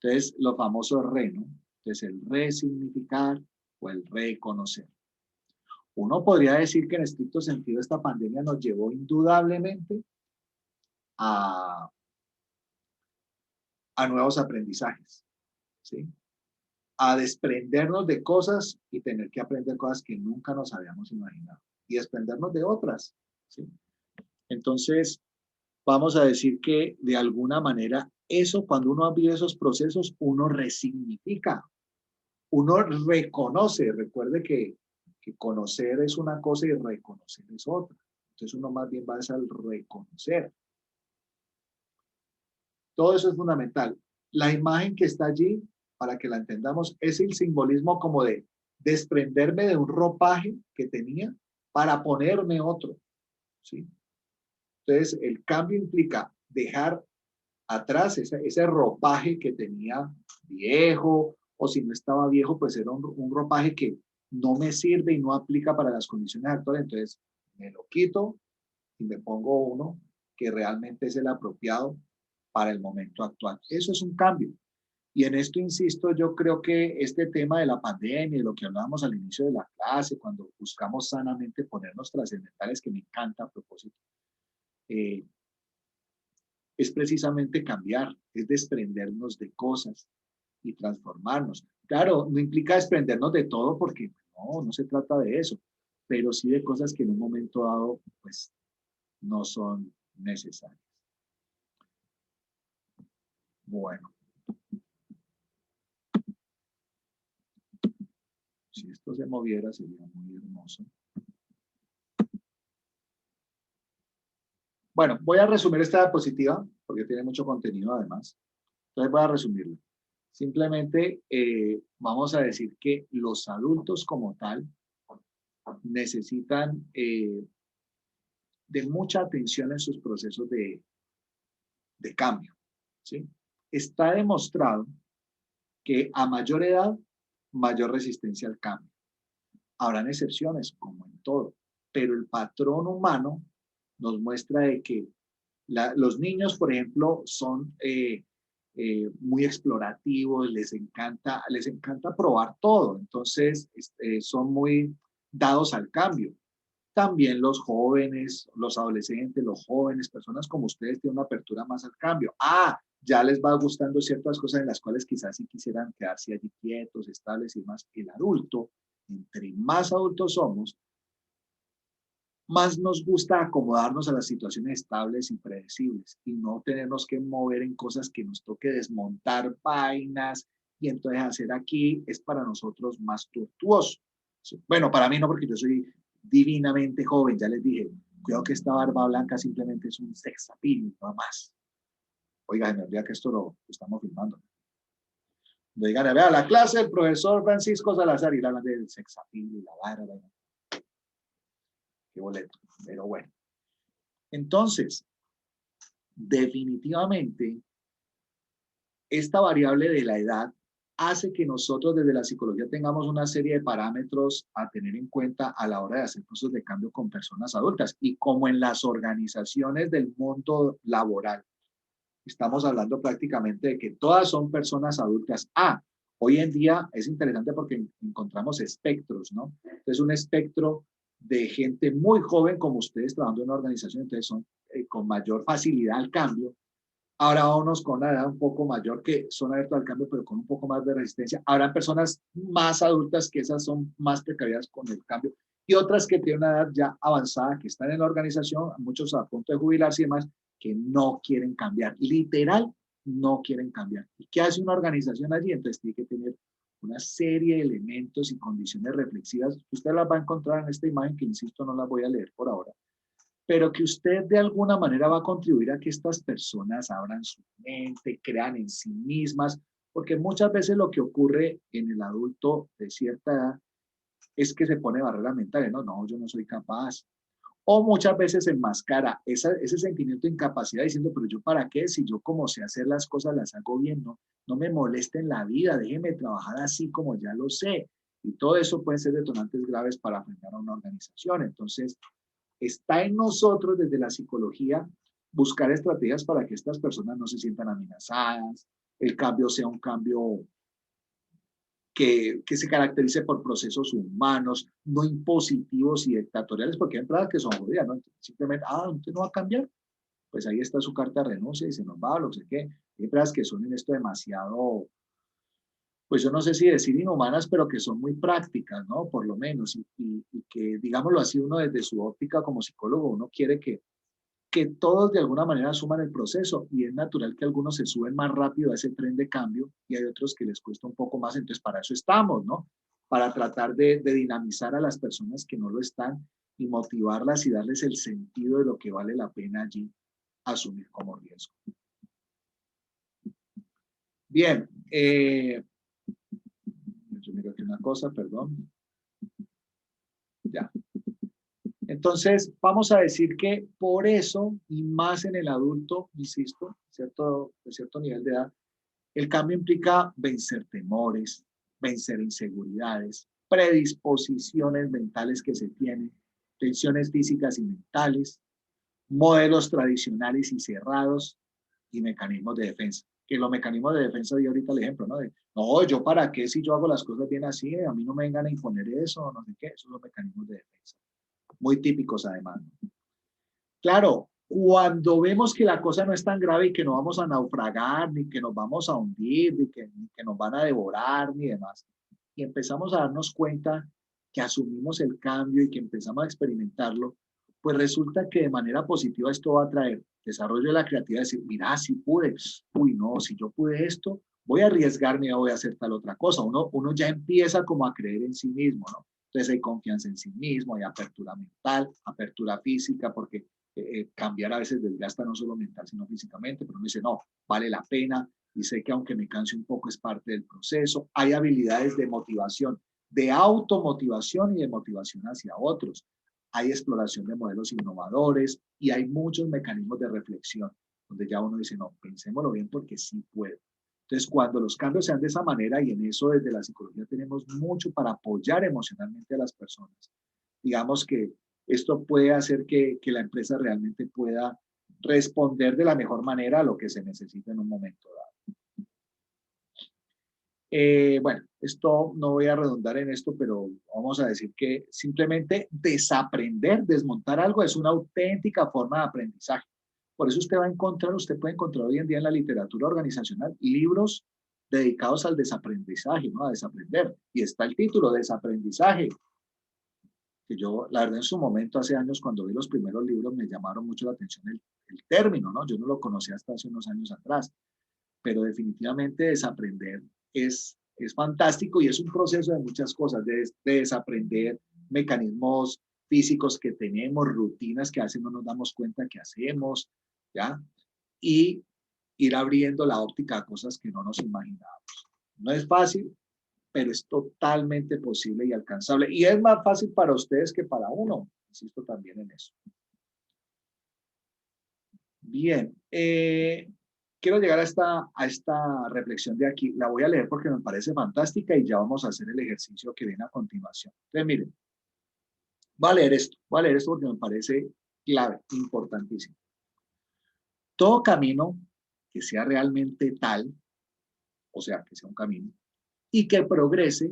Entonces, lo famoso re, ¿no? Entonces, el resignificar o el reconocer. Uno podría decir que en estricto sentido esta pandemia nos llevó indudablemente a nuevos aprendizajes, ¿sí? A desprendernos de cosas y tener que aprender cosas que nunca nos habíamos imaginado y desprendernos de otras, ¿sí? Entonces, vamos a decir que de alguna manera eso, cuando uno vive esos procesos, uno resignifica, uno reconoce. Recuerde que conocer es una cosa y reconocer es otra. Entonces uno más bien va a al reconocer. Todo eso es fundamental. La imagen que está allí, para que la entendamos, es el simbolismo como de desprenderme de un ropaje que tenía para ponerme otro, ¿sí? Entonces, el cambio implica dejar atrás ese ropaje que tenía viejo, o si no estaba viejo, pues era un ropaje que no me sirve y no aplica para las condiciones actuales. Entonces, me lo quito y me pongo uno que realmente es el apropiado para el momento actual. Eso es un cambio. Y en esto, insisto, yo creo que este tema de la pandemia, de lo que hablábamos al inicio de la clase, cuando buscamos sanamente ponernos trascendentales, que me encanta a propósito, es precisamente cambiar, es desprendernos de cosas y transformarnos. Claro, no implica desprendernos de todo porque no se trata de eso, pero sí de cosas que en un momento dado, pues, no son necesarias. Bueno. Si esto se moviera sería muy hermoso. Bueno, voy a resumir esta diapositiva porque tiene mucho contenido además. Entonces voy a resumirlo. Simplemente vamos a decir que los adultos como tal necesitan de mucha atención en sus procesos de cambio, ¿sí? Está demostrado que a mayor edad, mayor resistencia al cambio. Habrán excepciones, como en todo, pero el patrón humano nos muestra de que los niños, por ejemplo, son muy explorativos, les encanta probar todo, entonces son muy dados al cambio. También los jóvenes, los adolescentes, los jóvenes, personas como ustedes tienen una apertura más al cambio. Ya les va gustando ciertas cosas en las cuales quizás sí quisieran quedarse allí quietos, estables y más. El adulto, entre más adultos somos, más nos gusta acomodarnos a las situaciones estables y predecibles y no tenernos que mover en cosas que nos toque desmontar vainas y entonces hacer aquí es para nosotros más tortuoso. Bueno, para mí no, porque yo soy divinamente joven, ya les dije, cuidado que esta barba blanca simplemente es un sex appeal, nada más. Oiga, se me olvida que esto lo estamos filmando. Digan, vea, la clase del profesor Francisco Salazar y la hablan del sex appeal y la barba. Qué boleto, pero bueno. Entonces, definitivamente, esta variable de la edad hace que nosotros desde la psicología tengamos una serie de parámetros a tener en cuenta a la hora de hacer procesos de cambio con personas adultas. Y como en las organizaciones del mundo laboral, estamos hablando prácticamente de que todas son personas adultas. Hoy en día es interesante porque encontramos espectros, ¿no? Entonces, un espectro de gente muy joven como ustedes trabajando en una organización, entonces son con mayor facilidad al cambio. Ahora unos con una edad un poco mayor que son abiertos al cambio, pero con un poco más de resistencia. Habrá personas más adultas que esas son más precavidas con el cambio y otras que tienen una edad ya avanzada, que están en la organización, muchos a punto de jubilarse y demás, que no quieren cambiar. Literal, no quieren cambiar. ¿Y qué hace una organización allí? Entonces tiene que tener una serie de elementos y condiciones reflexivas. Usted las va a encontrar en esta imagen que, insisto, no las voy a leer por ahora, pero que usted de alguna manera va a contribuir a que estas personas abran su mente, crean en sí mismas, porque muchas veces lo que ocurre en el adulto de cierta edad es que se pone barreras mentales, no, yo no soy capaz. O muchas veces enmascara ese sentimiento de incapacidad diciendo, pero yo para qué, si yo como sé hacer las cosas, las hago bien, no me moleste en la vida, déjeme trabajar así como ya lo sé. Y todo eso pueden ser detonantes graves para enfrentar a una organización. Entonces, está en nosotros desde la psicología buscar estrategias para que estas personas no se sientan amenazadas, el cambio sea un cambio que se caracterice por procesos humanos, no impositivos y dictatoriales, porque hay entradas que son jodidas, ¿no? Simplemente, usted no va a cambiar, pues ahí está su carta de renuncia y se nos va, lo sé qué. Hay entradas que son en esto demasiado, pues yo no sé si decir inhumanas, pero que son muy prácticas, ¿no? Por lo menos, y que, digámoslo así, uno desde su óptica como psicólogo, uno quiere que todos de alguna manera asuman el proceso y es natural que algunos se suben más rápido a ese tren de cambio y hay otros que les cuesta un poco más, entonces para eso estamos, ¿no? Para tratar de dinamizar a las personas que no lo están y motivarlas y darles el sentido de lo que vale la pena allí asumir como riesgo. Bien, yo miro aquí una cosa, perdón. Ya. Entonces, vamos a decir que por eso, y más en el adulto, insisto, de cierto nivel de edad, el cambio implica vencer temores, vencer inseguridades, predisposiciones mentales que se tienen, tensiones físicas y mentales, modelos tradicionales y cerrados y mecanismos de defensa. Que los mecanismos de defensa di ahorita el ejemplo, ¿no? No, yo para qué si yo hago las cosas bien así, a mí no me vengan a imponer eso, no sé qué, esos son los mecanismos de defensa. Muy típicos además. Claro, cuando vemos que la cosa no es tan grave y que no vamos a naufragar, ni que nos vamos a hundir, ni que nos van a devorar, ni demás, y empezamos a darnos cuenta que asumimos el cambio y que empezamos a experimentarlo, pues resulta que de manera positiva esto va a traer desarrollo de la creatividad, decir, mira, si pude, uy, no, si yo pude esto, voy a arriesgarme, voy a hacer tal otra cosa. Uno ya empieza como a creer en sí mismo, ¿no? Entonces hay confianza en sí mismo, hay apertura mental, apertura física, porque cambiar a veces desgasta no solo mental, sino físicamente, pero uno dice, no, vale la pena y sé que aunque me canse un poco es parte del proceso. Hay habilidades de motivación, de automotivación y de motivación hacia otros. Hay exploración de modelos innovadores y hay muchos mecanismos de reflexión, donde ya uno dice, no, pensémoslo bien porque sí puedo. Entonces, cuando los cambios sean de esa manera, y en eso desde la psicología tenemos mucho para apoyar emocionalmente a las personas, digamos que esto puede hacer que la empresa realmente pueda responder de la mejor manera a lo que se necesita en un momento dado. Bueno, esto no voy a redundar en esto, pero vamos a decir que simplemente desaprender, desmontar algo es una auténtica forma de aprendizaje. Por eso usted puede encontrar hoy en día en la literatura organizacional libros dedicados al desaprendizaje, ¿no? A desaprender. Y está el título, Desaprendizaje, que yo, la verdad, en su momento, hace años, cuando vi los primeros libros, me llamaron mucho la atención el término, ¿no? Yo no lo conocía hasta hace unos años atrás, pero definitivamente desaprender es fantástico y es un proceso de muchas cosas, de desaprender mecanismos físicos que tenemos, rutinas que a veces no nos damos cuenta que hacemos, ¿ya? Y ir abriendo la óptica a cosas que no nos imaginábamos. No es fácil, pero es totalmente posible y alcanzable. Y es más fácil para ustedes que para uno. Insisto también en eso. Bien. Quiero llegar a esta reflexión de aquí. La voy a leer porque me parece fantástica y ya vamos a hacer el ejercicio que viene a continuación. Entonces, miren. Voy a leer esto porque me parece clave, importantísimo. Todo camino que sea realmente tal, o sea, que sea un camino, y que progrese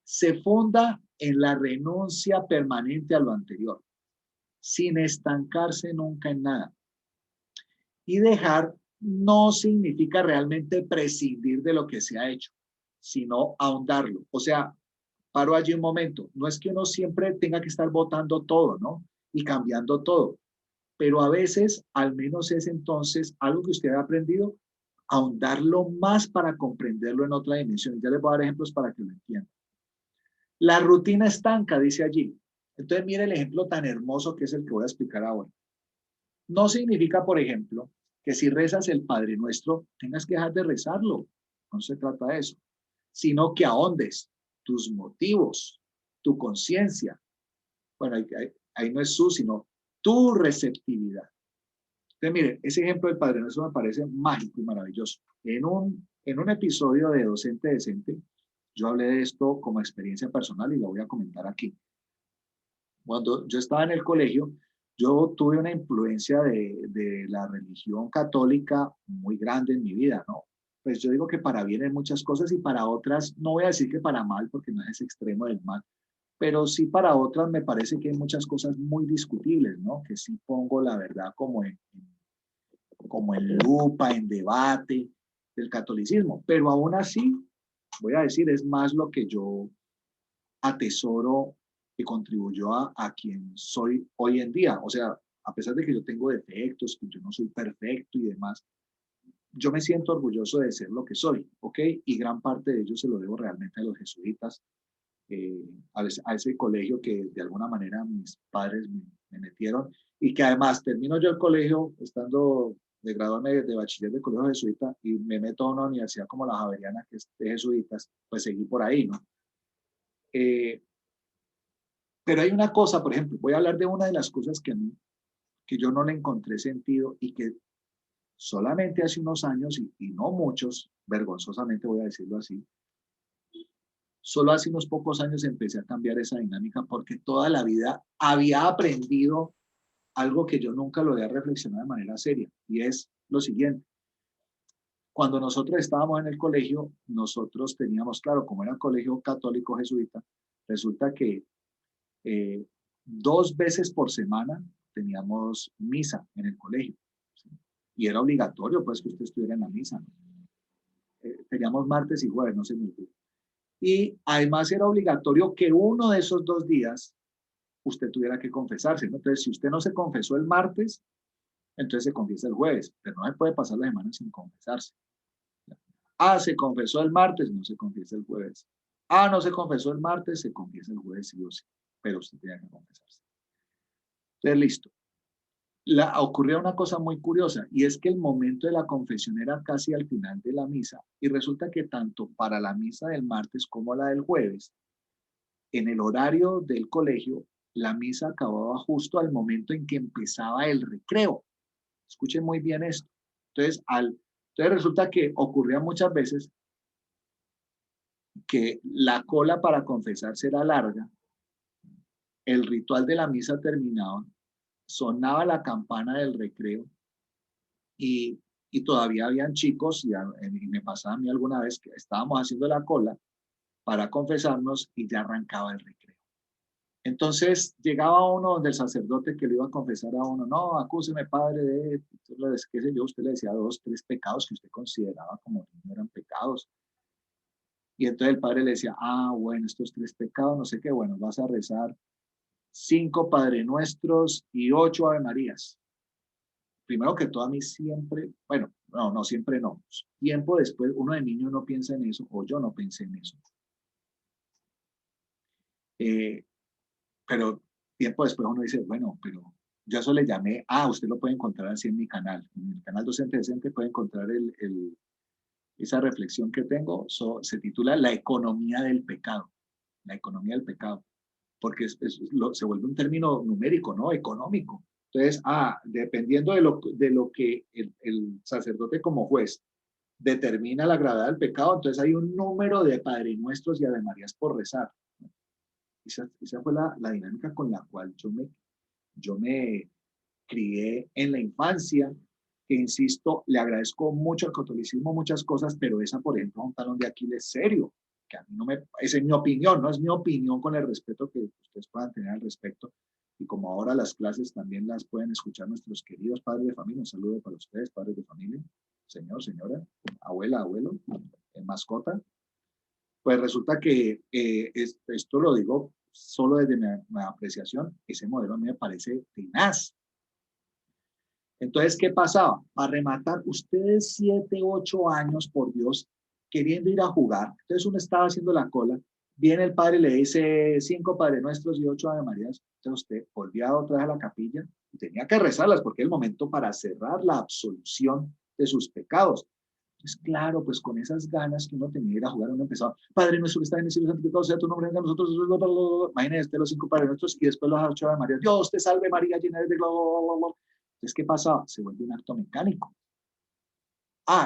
se funda en la renuncia permanente a lo anterior, sin estancarse nunca en nada. Y dejar no significa realmente prescindir de lo que se ha hecho, sino ahondarlo. O sea, paro allí un momento. No es que uno siempre tenga que estar votando todo, ¿no? Y cambiando todo. Pero a veces, al menos es entonces algo que usted ha aprendido, ahondarlo más para comprenderlo en otra dimensión. Ya les voy a dar ejemplos para que lo entiendan. La rutina estanca, dice allí. Entonces, mire el ejemplo tan hermoso que es el que voy a explicar ahora. No significa, por ejemplo, que si rezas el Padre Nuestro, tengas que dejar de rezarlo. No se trata de eso. Sino que ahondes tus motivos, tu conciencia. Bueno, ahí no es sino tu receptividad. Entonces, mire, ese ejemplo del Padre Nuestro me parece mágico y maravilloso. En un episodio de Docente Decente, yo hablé de esto como experiencia personal y lo voy a comentar aquí. Cuando yo estaba en el colegio, yo tuve una influencia de la religión católica muy grande en mi vida, ¿no? Pues yo digo que para bien en muchas cosas y para otras, no voy a decir que para mal, porque no es ese extremo del mal, pero sí para otras me parece que hay muchas cosas muy discutibles, ¿no? Que sí pongo la verdad como en lupa, en debate del catolicismo, pero aún así, voy a decir, es más lo que yo atesoro que contribuyó a quien soy hoy en día. O sea, a pesar de que yo tengo defectos, que yo no soy perfecto y demás, yo me siento orgulloso de ser lo que soy, ¿ok? Y gran parte de ello se lo debo realmente a los jesuitas, a ese colegio que de alguna manera mis padres me metieron y que además termino yo el colegio estando de graduarme de bachiller de colegio jesuita y me meto a una universidad como la Javeriana, que es de jesuitas, pues seguí por ahí, ¿no? Pero hay una cosa, por ejemplo, voy a hablar de una de las cosas que yo no le encontré sentido y que solamente hace unos años, y no muchos, vergonzosamente voy a decirlo así, solo hace unos pocos años empecé a cambiar esa dinámica porque toda la vida había aprendido algo que yo nunca lo había reflexionado de manera seria, y es lo siguiente. Cuando nosotros estábamos en el colegio, nosotros teníamos, claro, como era un colegio católico jesuita, resulta que 2 veces por semana teníamos misa en el colegio, ¿sí? Y era obligatorio pues que usted estuviera en la misa, ¿no? Teníamos martes y jueves, no se me olvide. Y además era obligatorio que uno de esos 2 días usted tuviera que confesarse, ¿no? Entonces, si usted no se confesó el martes, entonces se confiesa el jueves, pero no se puede pasar la semana sin confesarse. Ah, se confesó el martes, no se confiesa el jueves. Ah, no se confesó el martes, se confiesa el jueves sí o sí, pero usted tiene que confesarse. Entonces, listo. Ocurrió una cosa muy curiosa y es que el momento de la confesión era casi al final de la misa y resulta que tanto para la misa del martes como la del jueves, en el horario del colegio, la misa acababa justo al momento en que empezaba el recreo. Escuchen muy bien esto. Entonces resulta que ocurría muchas veces que la cola para confesarse era larga, el ritual de la misa terminaba, sonaba la campana del recreo y, y todavía habían chicos, y me pasaba a mí alguna vez que estábamos haciendo la cola para confesarnos y ya arrancaba el recreo. Entonces llegaba uno donde el sacerdote que le iba a confesar a uno, no, acúseme padre de, qué sé yo, usted le decía 2, 3 pecados que usted consideraba como que no eran pecados. Y entonces el padre le decía, ah, bueno, estos 3 pecados, no sé qué, bueno, vas a rezar 5 Padre Nuestros y 8 Ave Marías. Primero que todo a mí siempre, bueno, no siempre no. Tiempo después, uno de niño no piensa en eso, o yo no pensé en eso. Pero tiempo después uno dice, bueno, pero yo eso le llamé, usted lo puede encontrar así en mi canal. En el canal Docente Decente puede encontrar esa reflexión que tengo, se titula La economía del pecado. La economía del pecado. Porque se vuelve un término numérico, ¿no? Económico. Entonces, dependiendo de lo que el sacerdote como juez determina la gravedad del pecado, entonces hay un número de Padre Nuestros y Ave Marías por rezar. Esa fue la dinámica con la cual yo me crié en la infancia, que insisto, le agradezco mucho al catolicismo muchas cosas, pero esa, por ejemplo, es un talón de Aquiles serio, que a mí no me, esa es mi opinión, no es mi opinión con el respeto que ustedes puedan tener al respecto. Y como ahora las clases también las pueden escuchar nuestros queridos padres de familia, un saludo para ustedes, padres de familia, señor, señora, abuela, abuelo, mascota. Pues resulta que esto lo digo solo desde mi apreciación, ese modelo a mí me parece tenaz. Entonces, ¿qué pasaba? Para rematar, ustedes 7, 8 años, por Dios, queriendo ir a jugar. Entonces uno estaba haciendo la cola, viene el padre y le dice 5 Padre Nuestros y 8 Ave Marías. Entonces usted volvía otra vez a la capilla y tenía que rezarlas porque es el momento para cerrar la absolución de sus pecados. Entonces, claro, pues con esas ganas que uno tenía de ir a jugar, uno empezaba, Padre Nuestro que está en el cielo, santificado sea tu nombre, venga a nosotros, imagínense los 5 Padres Nuestros y después los 8 Ave Marías. Dios te salve María, llena eres de gloria. Entonces, ¿qué pasaba? Se vuelve un acto mecánico.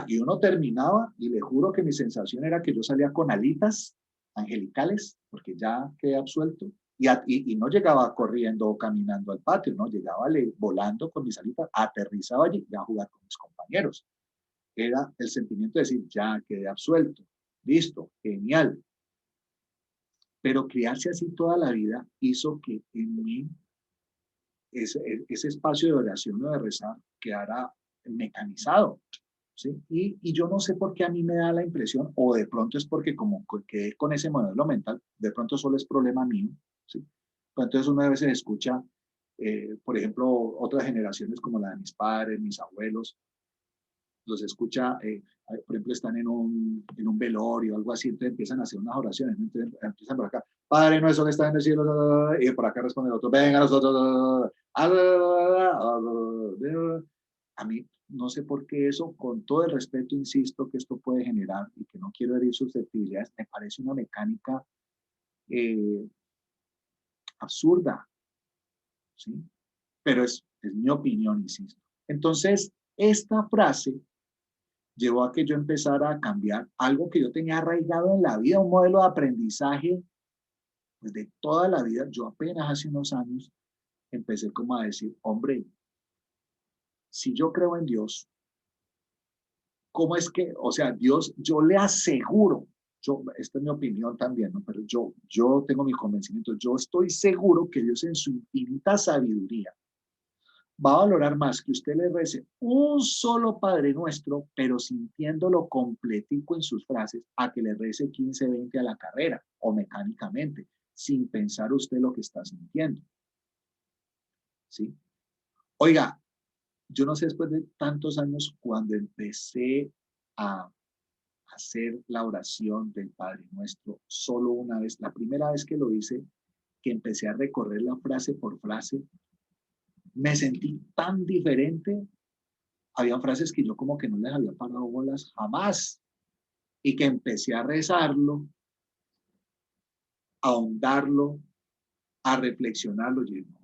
Y uno terminaba, y le juro que mi sensación era que yo salía con alitas angelicales, porque ya quedé absuelto, y no llegaba corriendo o caminando al patio, no, llegaba volando con mis alitas, aterrizaba allí y a jugar con mis compañeros. Era el sentimiento de decir, ya quedé absuelto, listo, genial. Pero criarse así toda la vida hizo que en mí ese espacio de oración o de rezar quedara mecanizado. ¿Sí? Y yo no sé por qué a mí me da la impresión, o de pronto es porque como quedé con ese modelo mental, de pronto solo es problema mío. ¿Sí? Pero entonces uno a veces escucha, por ejemplo, otras generaciones como la de mis padres, mis abuelos, los escucha, por ejemplo, están en un velorio o algo así, entonces empiezan a hacer unas oraciones, ¿no? Entonces empiezan por acá, Padre nuestro que está en el cielo, y por acá responde el otro, venga nosotros, a mí no sé por qué eso, con todo el respeto, insisto que esto puede generar, y que no quiero herir susceptibilidades, me parece una mecánica absurda, ¿sí? Pero es mi opinión, insisto. Entonces, esta frase llevó a que yo empezara a cambiar algo que yo tenía arraigado en la vida, un modelo de aprendizaje pues, de toda la vida. Yo apenas hace unos años empecé como a decir, hombre, si yo creo en Dios, ¿cómo es que, o sea, Dios, yo le aseguro, esta es mi opinión también, ¿no? Pero yo tengo mi convencimiento, yo estoy seguro que Dios en su infinita sabiduría va a valorar más que usted le rece un solo Padre Nuestro, pero sintiéndolo completico en sus frases, a que le rece 15, 20 a la carrera o mecánicamente, sin pensar usted lo que está sintiendo. ¿Sí? Oiga, yo no sé después de tantos años cuando empecé a hacer la oración del Padre Nuestro solo una vez, la primera vez que lo hice, que empecé a recorrer la frase por frase, me sentí tan diferente. Habían frases que yo como que no les había parado bolas jamás y que empecé a rezarlo, a ahondarlo, a reflexionarlo. Y no,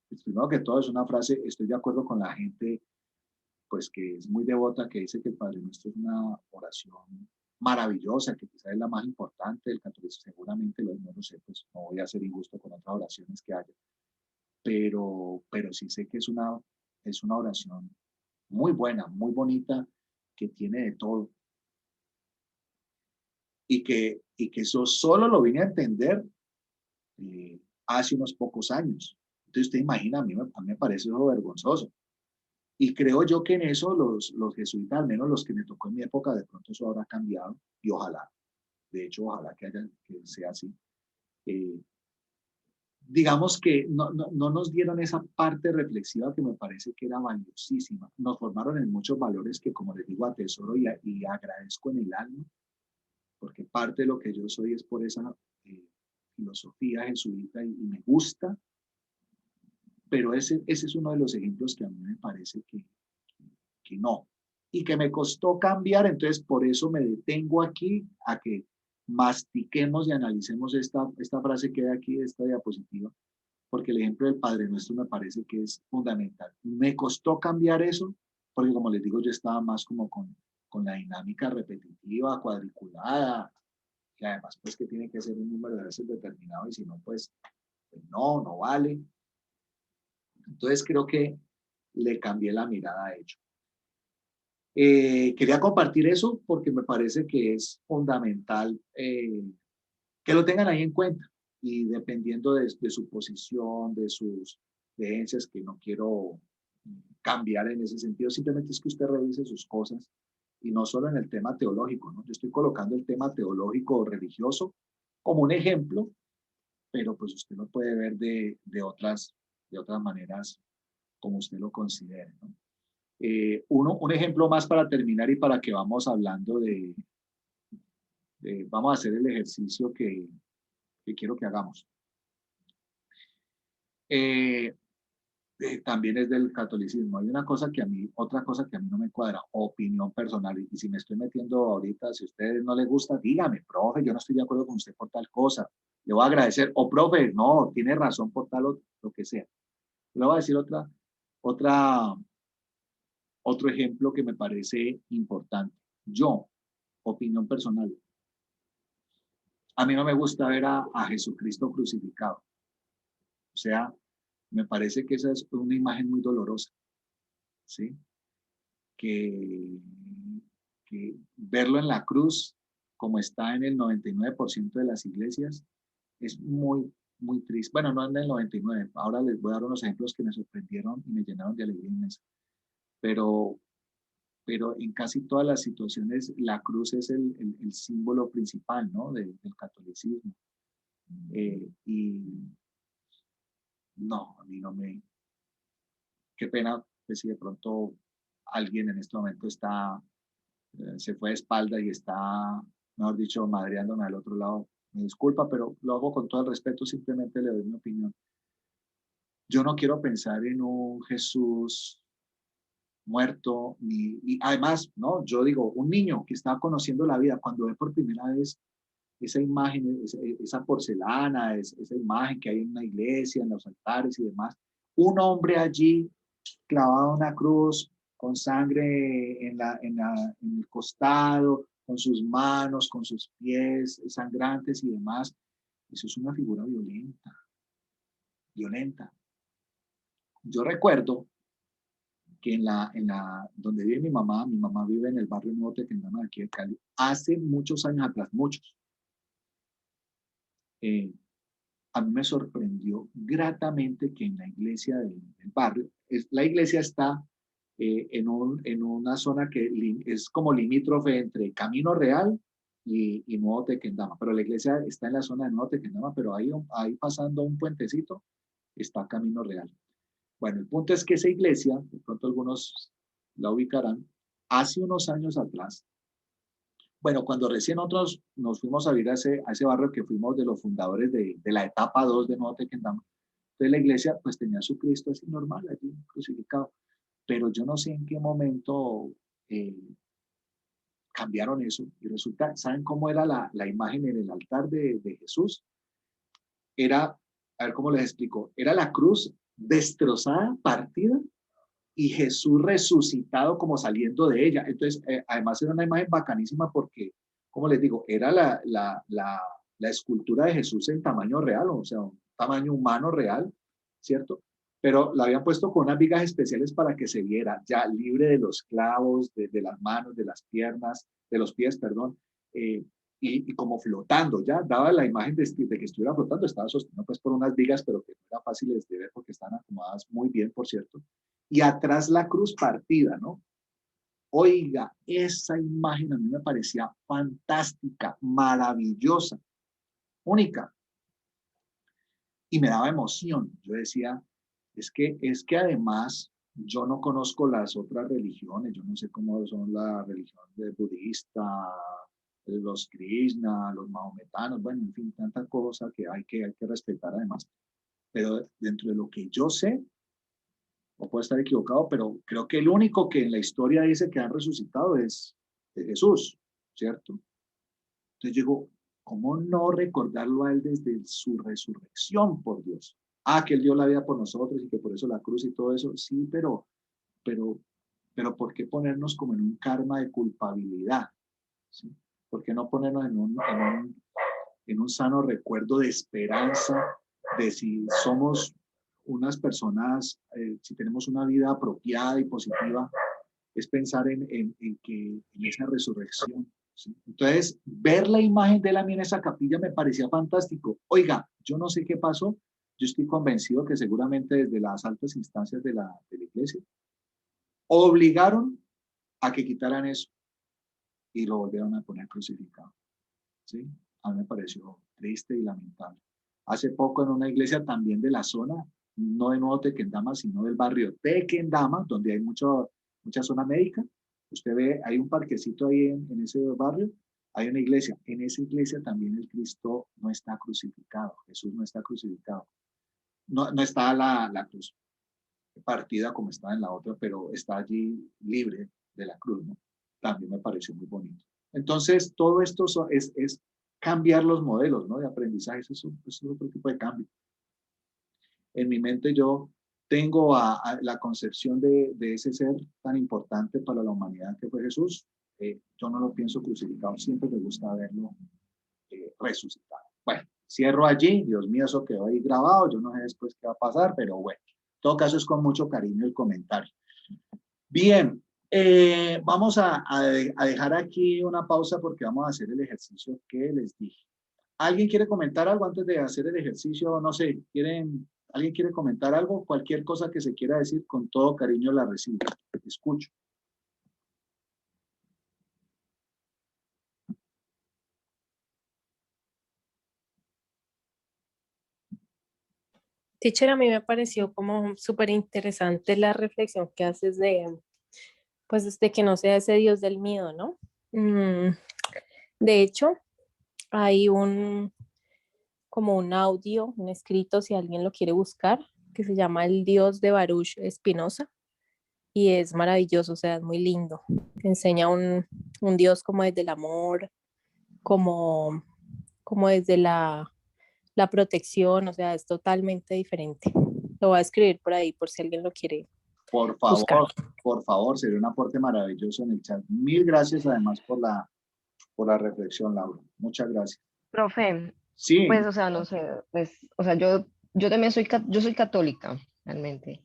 pues primero que todo es una frase, estoy de acuerdo con la gente pues que es muy devota, que dice que el Padre Nuestro es una oración maravillosa, que quizás es la más importante del catolicismo, seguramente no lo sé, pues no voy a ser injusto con otras oraciones que haya, pero sí sé que es una oración muy buena, muy bonita, que tiene de todo. Y que eso solo lo vine a entender hace unos pocos años. Entonces usted imagina, a mí me parece eso vergonzoso. Y creo yo que en eso los jesuitas, al menos los que me tocó en mi época, de pronto eso habrá cambiado y ojalá, de hecho, ojalá que sea así. Digamos que no nos dieron esa parte reflexiva que me parece que era valiosísima. Nos formaron en muchos valores que, como les digo, atesoro y agradezco en el alma, porque parte de lo que yo soy es por esa filosofía jesuita y me gusta, pero ese es uno de los ejemplos que a mí me parece que no, y que me costó cambiar, entonces por eso me detengo aquí a que mastiquemos y analicemos esta frase que hay aquí, esta diapositiva, porque el ejemplo del Padre Nuestro me parece que es fundamental. Me costó cambiar eso, porque como les digo, yo estaba más como con la dinámica repetitiva, cuadriculada, y además pues que tiene que ser un número de veces determinado, y si no, pues no vale. Entonces creo que le cambié la mirada a ello. Quería compartir eso porque me parece que es fundamental que lo tengan ahí en cuenta y dependiendo de su posición, de sus creencias, que no quiero cambiar en ese sentido, simplemente es que usted revise sus cosas y no solo en el tema teológico, ¿no? Yo estoy colocando el tema teológico o religioso como un ejemplo, pero pues usted lo puede ver de otras maneras como usted lo considere, ¿no? Un ejemplo más para terminar y para que vamos hablando vamos a hacer el ejercicio que quiero que hagamos. También es del catolicismo. Hay otra cosa que a mí no me cuadra, opinión personal. Y si me estoy metiendo ahorita, si a ustedes no les gusta, dígame, profe, yo no estoy de acuerdo con usted por tal cosa. Le voy a agradecer. O profe, no, tiene razón por tal o lo que sea. Le voy a decir otro ejemplo que me parece importante. Yo, opinión personal, a mí no me gusta ver a Jesucristo crucificado. O sea, me parece que esa es una imagen muy dolorosa, ¿sí? Que verlo en la cruz, como está en el 99% de las iglesias, es muy, muy triste. Bueno, no en el 99%, ahora les voy a dar unos ejemplos que me sorprendieron y me llenaron de alegría inmensa. Pero en casi todas las situaciones la cruz es el símbolo principal, ¿no? del catolicismo. Y no, a mí no me... Qué pena pues, si de pronto alguien en este momento se fue de espalda y está, mejor dicho, madreándome al otro lado. Me disculpa, pero lo hago con todo el respeto, simplemente le doy mi opinión. Yo no quiero pensar en un Jesús muerto, y además, ¿no? Yo digo, un niño que está conociendo la vida, cuando ve por primera vez esa imagen, esa porcelana, esa imagen que hay en una iglesia, en los altares y demás, un hombre allí clavado en una cruz, con sangre en el costado, con sus manos, con sus pies sangrantes y demás, eso es una figura violenta, violenta. Yo recuerdo que donde vive mi mamá vive en el barrio Nuevo Tequendama de aquí de Cali, hace muchos años atrás, muchos. A mí me sorprendió gratamente que en la iglesia del barrio, la iglesia está en una zona que es como limítrofe entre Camino Real y Nuevo Tequendama, pero la iglesia está en la zona de Nuevo Tequendama, pero ahí pasando un puentecito está Camino Real. Bueno, el punto es que esa iglesia, de pronto algunos la ubicarán, hace unos años atrás, bueno, cuando recién nosotros nos fuimos a vivir a ese barrio que fuimos de los fundadores de la etapa 2 de Nuevo Tequendama, entonces la iglesia pues tenía su Cristo así normal, allí crucificado, pero yo no sé en qué momento cambiaron eso y resulta, ¿saben cómo era la imagen en el altar de Jesús? Era, a ver cómo les explico, era la cruz destrozada, partida, y Jesús resucitado como saliendo de ella. Entonces, además era una imagen bacanísima porque, como les digo, era la escultura de Jesús en tamaño real, o sea, un tamaño humano real, ¿cierto? Pero la habían puesto con unas vigas especiales para que se viera ya libre de los clavos, de las manos, de las piernas, de los pies, perdón, y como flotando, ya daba la imagen de que estuviera flotando, estaba sostenido pues por unas vigas, pero que no era fácil de ver porque estaban acomodadas muy bien, por cierto. Y atrás la cruz partida, ¿no? Oiga, esa imagen a mí me parecía fantástica, maravillosa, única. Y me daba emoción. Yo decía, es que además yo no conozco las otras religiones, yo no sé cómo son la religión budista, los Krishna, los mahometanos, bueno, en fin, tanta cosa que hay que respetar además. Pero dentro de lo que yo sé, o puedo estar equivocado, pero creo que el único que en la historia dice que han resucitado es Jesús, ¿cierto? Entonces digo, ¿cómo no recordarlo a él desde su resurrección, por Dios? Que él dio la vida por nosotros y que por eso la cruz y todo eso, sí, pero ¿por qué ponernos como en un karma de culpabilidad? ¿Sí? ¿Por qué no ponernos en un sano recuerdo de esperanza, de si somos unas personas, si tenemos una vida apropiada y positiva, es pensar en esa resurrección. ¿Sí? Entonces, ver la imagen de él a mí en esa capilla me parecía fantástico. Oiga, yo no sé qué pasó, yo estoy convencido que seguramente desde las altas instancias de la iglesia obligaron a que quitaran eso y lo volvieron a poner crucificado. ¿Sí? A mí me pareció triste y lamentable. Hace poco en una iglesia también de la zona, no de Nuevo Tequendama, sino del barrio Tequendama, donde hay mucha zona médica. Usted ve, hay un parquecito ahí en ese barrio, hay una iglesia. En esa iglesia también el Cristo no está crucificado, Jesús no está crucificado. No está la cruz partida como está en la otra, pero está allí libre de la cruz, ¿no? También me pareció muy bonito. Entonces, todo esto es cambiar los modelos, ¿no? De aprendizaje, eso es otro tipo de cambio. En mi mente yo tengo a la concepción de ese ser tan importante para la humanidad que fue Jesús. Yo no lo pienso crucificado, siempre me gusta verlo resucitado. Bueno, cierro allí, Dios mío, eso quedó ahí grabado, yo no sé después qué va a pasar, pero bueno, en todo caso es con mucho cariño el comentario. Bien, vamos a dejar aquí una pausa porque vamos a hacer el ejercicio que les dije. ¿Alguien quiere comentar algo antes de hacer el ejercicio? No sé, ¿alguien quiere comentar algo? Cualquier cosa que se quiera decir, con todo cariño la recibo. Escucho. Teacher, a mí me pareció como súper interesante la reflexión que haces pues, de que no sea ese Dios del miedo, ¿no? De hecho, hay como un audio, un escrito, si alguien lo quiere buscar, que se llama El Dios de Baruch Spinoza, y es maravilloso, o sea, es muy lindo. Te enseña un Dios como desde el amor, como, como desde la protección, o sea, es totalmente diferente. Lo voy a escribir por ahí por si alguien lo quiere buscar. Por favor, sería un aporte maravilloso en el chat. Mil gracias además por la reflexión, Laura. Muchas gracias. Profe, Sí, pues, o sea, no sé, pues, o sea, yo también yo soy católica, realmente.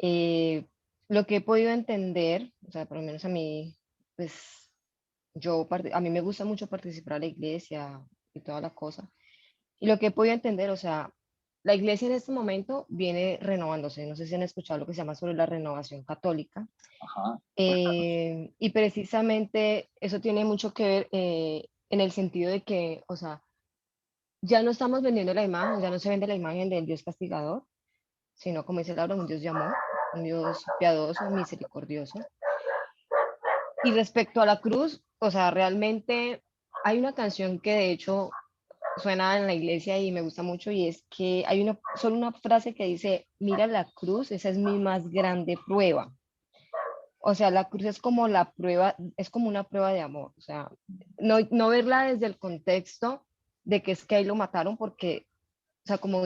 Eh, lo que he podido entender, o sea, por lo menos a mí, pues, a mí me gusta mucho participar a la iglesia y toda la cosa. Y lo que he podido entender, o sea, la iglesia en este momento viene renovándose. No sé si han escuchado lo que se llama sobre la renovación católica. ajá. Y precisamente eso tiene mucho que ver en el sentido de que, o sea, ya no estamos vendiendo la imagen, ya no se vende la imagen del Dios castigador, sino como dice Laura, un Dios de amor, un Dios piadoso, misericordioso. Y respecto a la cruz, o sea, realmente hay una canción que de hecho suena en la iglesia y me gusta mucho y es que hay solo una frase que dice, mira la cruz, esa es mi más grande prueba. O sea, la cruz es como la prueba, es como una prueba de amor. O sea, no verla desde el contexto de que es que ahí lo mataron porque, o sea, como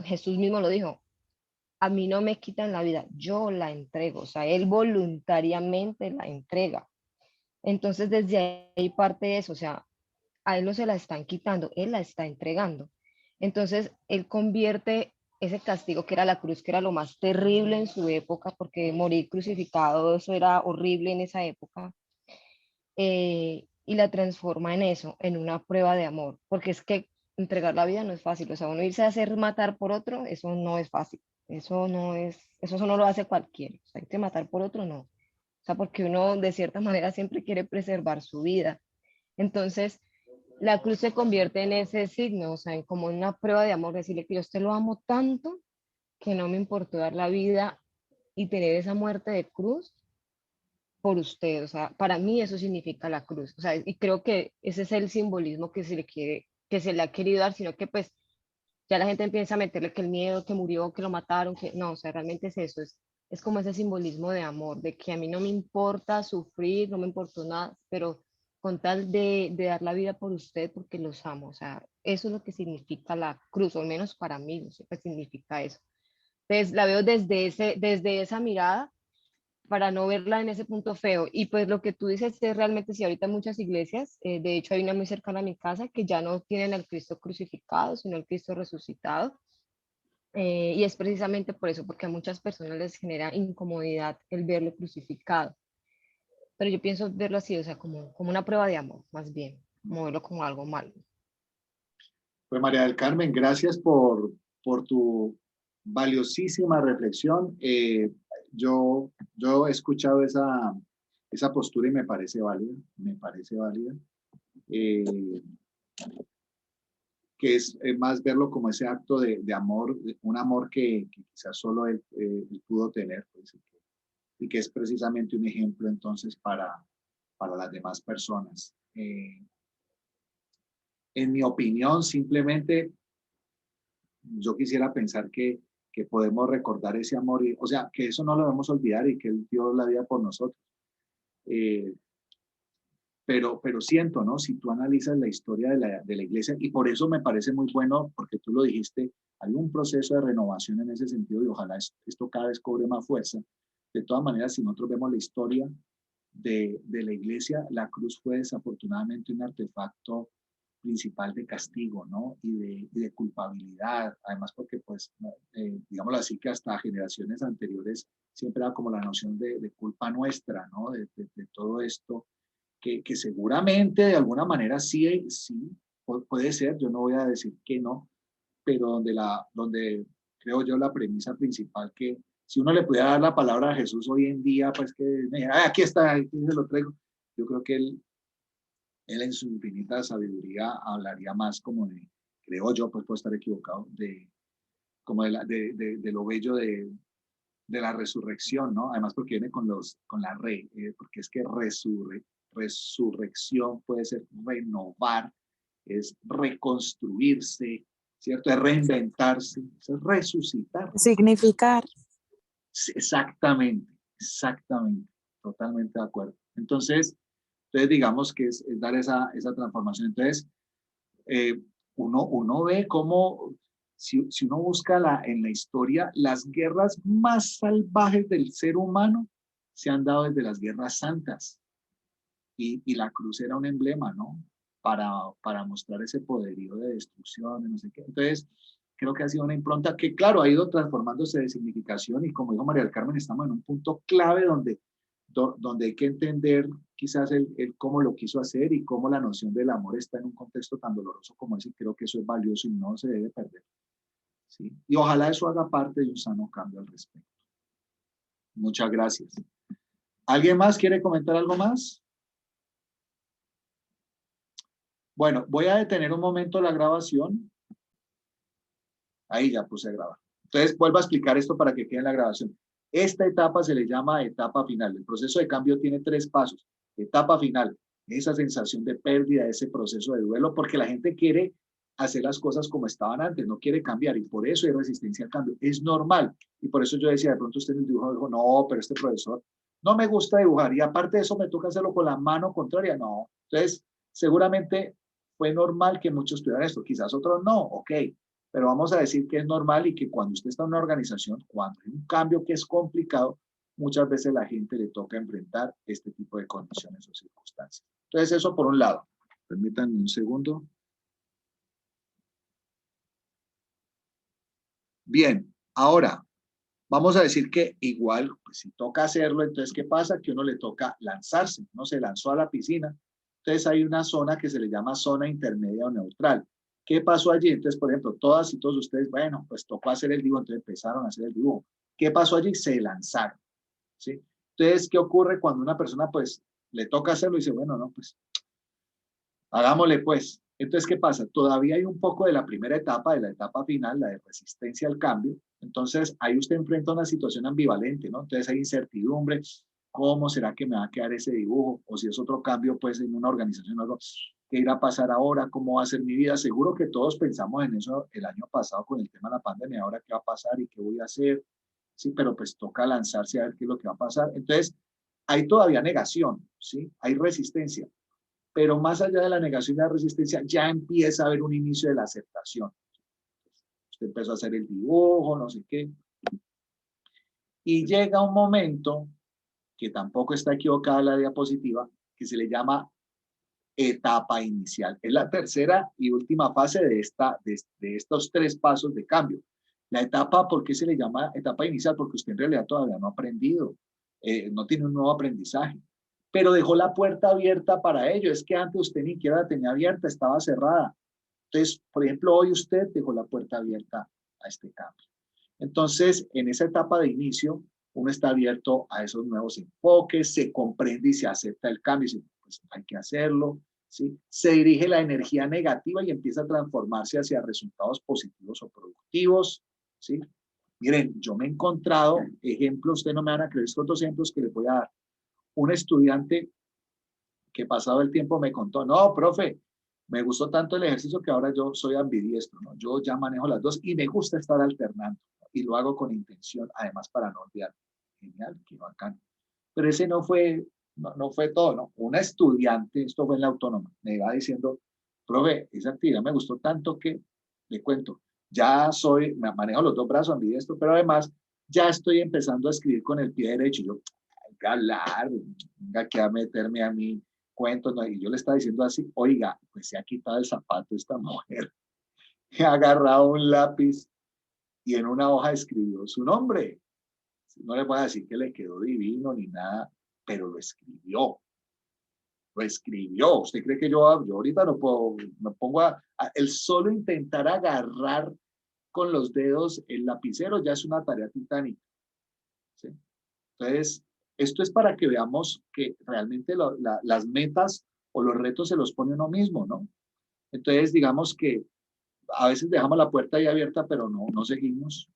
Jesús mismo lo dijo, a mí no me quitan la vida, yo la entrego. O sea, él voluntariamente la entrega. Entonces, desde ahí parte eso, o sea, a él no se la están quitando, él la está entregando. Entonces, él convierte ese castigo que era la cruz, que era lo más terrible en su época, porque morir crucificado, eso era horrible en esa época, y la transforma en eso, en una prueba de amor, porque es que entregar la vida no es fácil, o sea, uno irse a hacer matar por otro, eso no es fácil, eso no lo hace cualquiera, o sea, hay que matar por otro, no, o sea, porque uno de cierta manera siempre quiere preservar su vida. Entonces, la cruz se convierte en ese signo, o sea, en como una prueba de amor, decirle que yo te lo amo tanto que no me importó dar la vida y tener esa muerte de cruz por usted, o sea, para mí eso significa la cruz, o sea, y creo que ese es el simbolismo que se le ha querido dar, sino que pues ya la gente empieza a meterle que el miedo, que murió, que lo mataron, que no, o sea, realmente es eso, es como ese simbolismo de amor, de que a mí no me importa sufrir, no me importó nada, pero con tal de dar la vida por usted porque los amo, o sea, eso es lo que significa la cruz, o al menos para mí, no sé qué significa eso. Entonces la veo desde esa mirada para no verla en ese punto feo. Y pues lo que tú dices es realmente, si ahorita muchas iglesias, de hecho hay una muy cercana a mi casa que ya no tienen al Cristo crucificado, sino al Cristo resucitado. Y es precisamente por eso, porque a muchas personas les genera incomodidad el verlo crucificado. Pero yo pienso verlo así, o sea, como una prueba de amor, más bien, como verlo como algo malo. Pues María del Carmen, gracias por tu valiosísima reflexión. Yo he escuchado esa postura y me parece válida, me parece válida. Que es más verlo como ese acto de amor, un amor que quizás solo él pudo tener, pues, y que es precisamente un ejemplo entonces para las demás personas. En mi opinión, simplemente yo quisiera pensar que podemos recordar ese amor, o sea, que eso no lo debemos olvidar y que Él dio la vida por nosotros. Pero siento, ¿no? Si tú analizas la historia de la iglesia, y por eso me parece muy bueno, porque tú lo dijiste, hay un proceso de renovación en ese sentido y ojalá esto cada vez cobre más fuerza. De todas maneras, si nosotros vemos la historia de la iglesia, la cruz fue desafortunadamente un artefacto principal de castigo, ¿no? Y de culpabilidad, además porque, pues, digámoslo así, que hasta generaciones anteriores siempre era como la noción de culpa nuestra, ¿no? De todo esto que seguramente de alguna manera sí, sí puede ser, yo no voy a decir que no, pero donde creo yo la premisa principal que si uno le pudiera dar la palabra a Jesús hoy en día, pues que me dijera, aquí está, aquí se lo traigo, yo creo que él en su infinita sabiduría hablaría más como de, creo yo, pues puedo estar equivocado, como de lo bello de la resurrección, ¿no? Además porque viene con la porque es que resurrección puede ser renovar, es reconstruirse, ¿cierto? Es reinventarse, es resucitar. Significar. Sí, exactamente, exactamente, totalmente de acuerdo. Entonces digamos que es dar esa transformación. Entonces, uno ve cómo, si uno busca en la historia, las guerras más salvajes del ser humano se han dado desde las guerras santas. Y la cruz era un emblema, ¿no? Para mostrar ese poderío de destrucción, no sé qué. Entonces, creo que ha sido una impronta que, claro, ha ido transformándose de significación y como dijo María del Carmen, estamos en un punto clave donde hay que entender quizás el cómo lo quiso hacer y cómo la noción del amor está en un contexto tan doloroso como ese. Creo que eso es valioso y no se debe perder. ¿Sí? Y ojalá eso haga parte de un sano cambio al respecto. Muchas gracias. ¿Alguien más quiere comentar algo más? Bueno, voy a detener un momento la grabación. Ahí ya puse a grabar. Entonces, vuelvo a explicar esto para que quede en la grabación. Esta etapa se le llama etapa final. El proceso de cambio tiene 3 pasos. Etapa final, esa sensación de pérdida, ese proceso de duelo, porque la gente quiere hacer las cosas como estaban antes, no quiere cambiar y por eso hay resistencia al cambio. Es normal. Y por eso yo decía, de pronto usted en el dibujo dijo, no, pero este profesor no me gusta dibujar y aparte de eso me toca hacerlo con la mano contraria. No. Entonces, seguramente fue normal que muchos tuvieran esto, quizás otros no, ok. Pero vamos a decir que es normal y que cuando usted está en una organización, cuando hay un cambio que es complicado, muchas veces la gente le toca enfrentar este tipo de condiciones o circunstancias. Entonces, eso por un lado. Permítanme un segundo. Bien, ahora vamos a decir que igual, pues si toca hacerlo, entonces, ¿qué pasa? Que uno le toca lanzarse. Uno se lanzó a la piscina. Entonces, hay una zona que se le llama zona intermedia o neutral. ¿Qué pasó allí? Entonces, por ejemplo, todas y todos ustedes, bueno, pues tocó hacer el dibujo, entonces empezaron a hacer el dibujo. ¿Qué pasó allí? Se lanzaron, ¿sí? Entonces, ¿qué ocurre cuando una persona, pues, le toca hacerlo y dice, bueno, no, pues, hagámosle, pues? Entonces, ¿qué pasa? Todavía hay un poco de la primera etapa, de la etapa final, la de resistencia al cambio. Entonces, ahí usted enfrenta una situación ambivalente, ¿no? Entonces, hay incertidumbre. ¿Cómo será que me va a quedar ese dibujo? O si es otro cambio, pues, en una organización o algo. ¿Qué irá a pasar ahora? ¿Cómo va a ser mi vida? Seguro que todos pensamos en eso el año pasado con el tema de la pandemia. ¿Ahora qué va a pasar y qué voy a hacer? Sí, pero pues toca lanzarse a ver qué es lo que va a pasar. Entonces, hay todavía negación, ¿sí? Hay resistencia. Pero más allá de la negación y la resistencia, ya empieza a haber un inicio de la aceptación. Usted empezó a hacer el dibujo, no sé qué. Y llega un momento, que tampoco está equivocada la diapositiva, que se le llama etapa inicial. Es la tercera y última fase de estos 3 pasos de cambio. La etapa, ¿por qué se le llama etapa inicial? Porque usted en realidad todavía no ha aprendido, no tiene un nuevo aprendizaje. pero dejó la puerta abierta para ello. Es que antes usted ni siquiera la tenía abierta, estaba cerrada. Entonces, por ejemplo, hoy usted dejó la puerta abierta a este cambio. Entonces, en esa etapa de inicio, uno está abierto a esos nuevos enfoques, se comprende y se acepta el cambio, y dice, pues hay que hacerlo, ¿sí? Se dirige la energía negativa y empieza a transformarse hacia resultados positivos o productivos, ¿sí? Miren, yo me he encontrado ejemplos, ustedes no me van a creer estos dos ejemplos que les voy a dar. Un estudiante que pasado el tiempo me contó, no, profe, me gustó tanto el ejercicio que ahora yo soy ambidiestro, ¿no? Yo ya manejo las dos y me gusta estar alternando, ¿no? Y lo hago con intención, además para no olvidar. Genial, qué bacán. Pero ese no fue todo, ¿no? Una estudiante, esto fue en la autónoma, me iba diciendo, profe, esa actividad me gustó tanto que, le cuento, ya manejo los dos brazos ambidiestro, pero además ya estoy empezando a escribir con el pie derecho. Y yo, hay que hablar, venga que a meterme a mí cuentos, ¿no? Y yo le estaba diciendo así, oiga, pues se ha quitado el zapato esta mujer, ha agarrado un lápiz y en una hoja escribió su nombre. No le voy a decir que le quedó divino ni nada, pero lo escribió. Lo escribió. ¿Usted cree que yo ahorita no puedo, me pongo el solo intentar agarrar con los dedos el lapicero ya es una tarea titánica, ¿sí? Entonces, esto es para que veamos que realmente las metas o los retos se los pone uno mismo, ¿no? Entonces, digamos que a veces dejamos la puerta ahí abierta, pero no seguimos,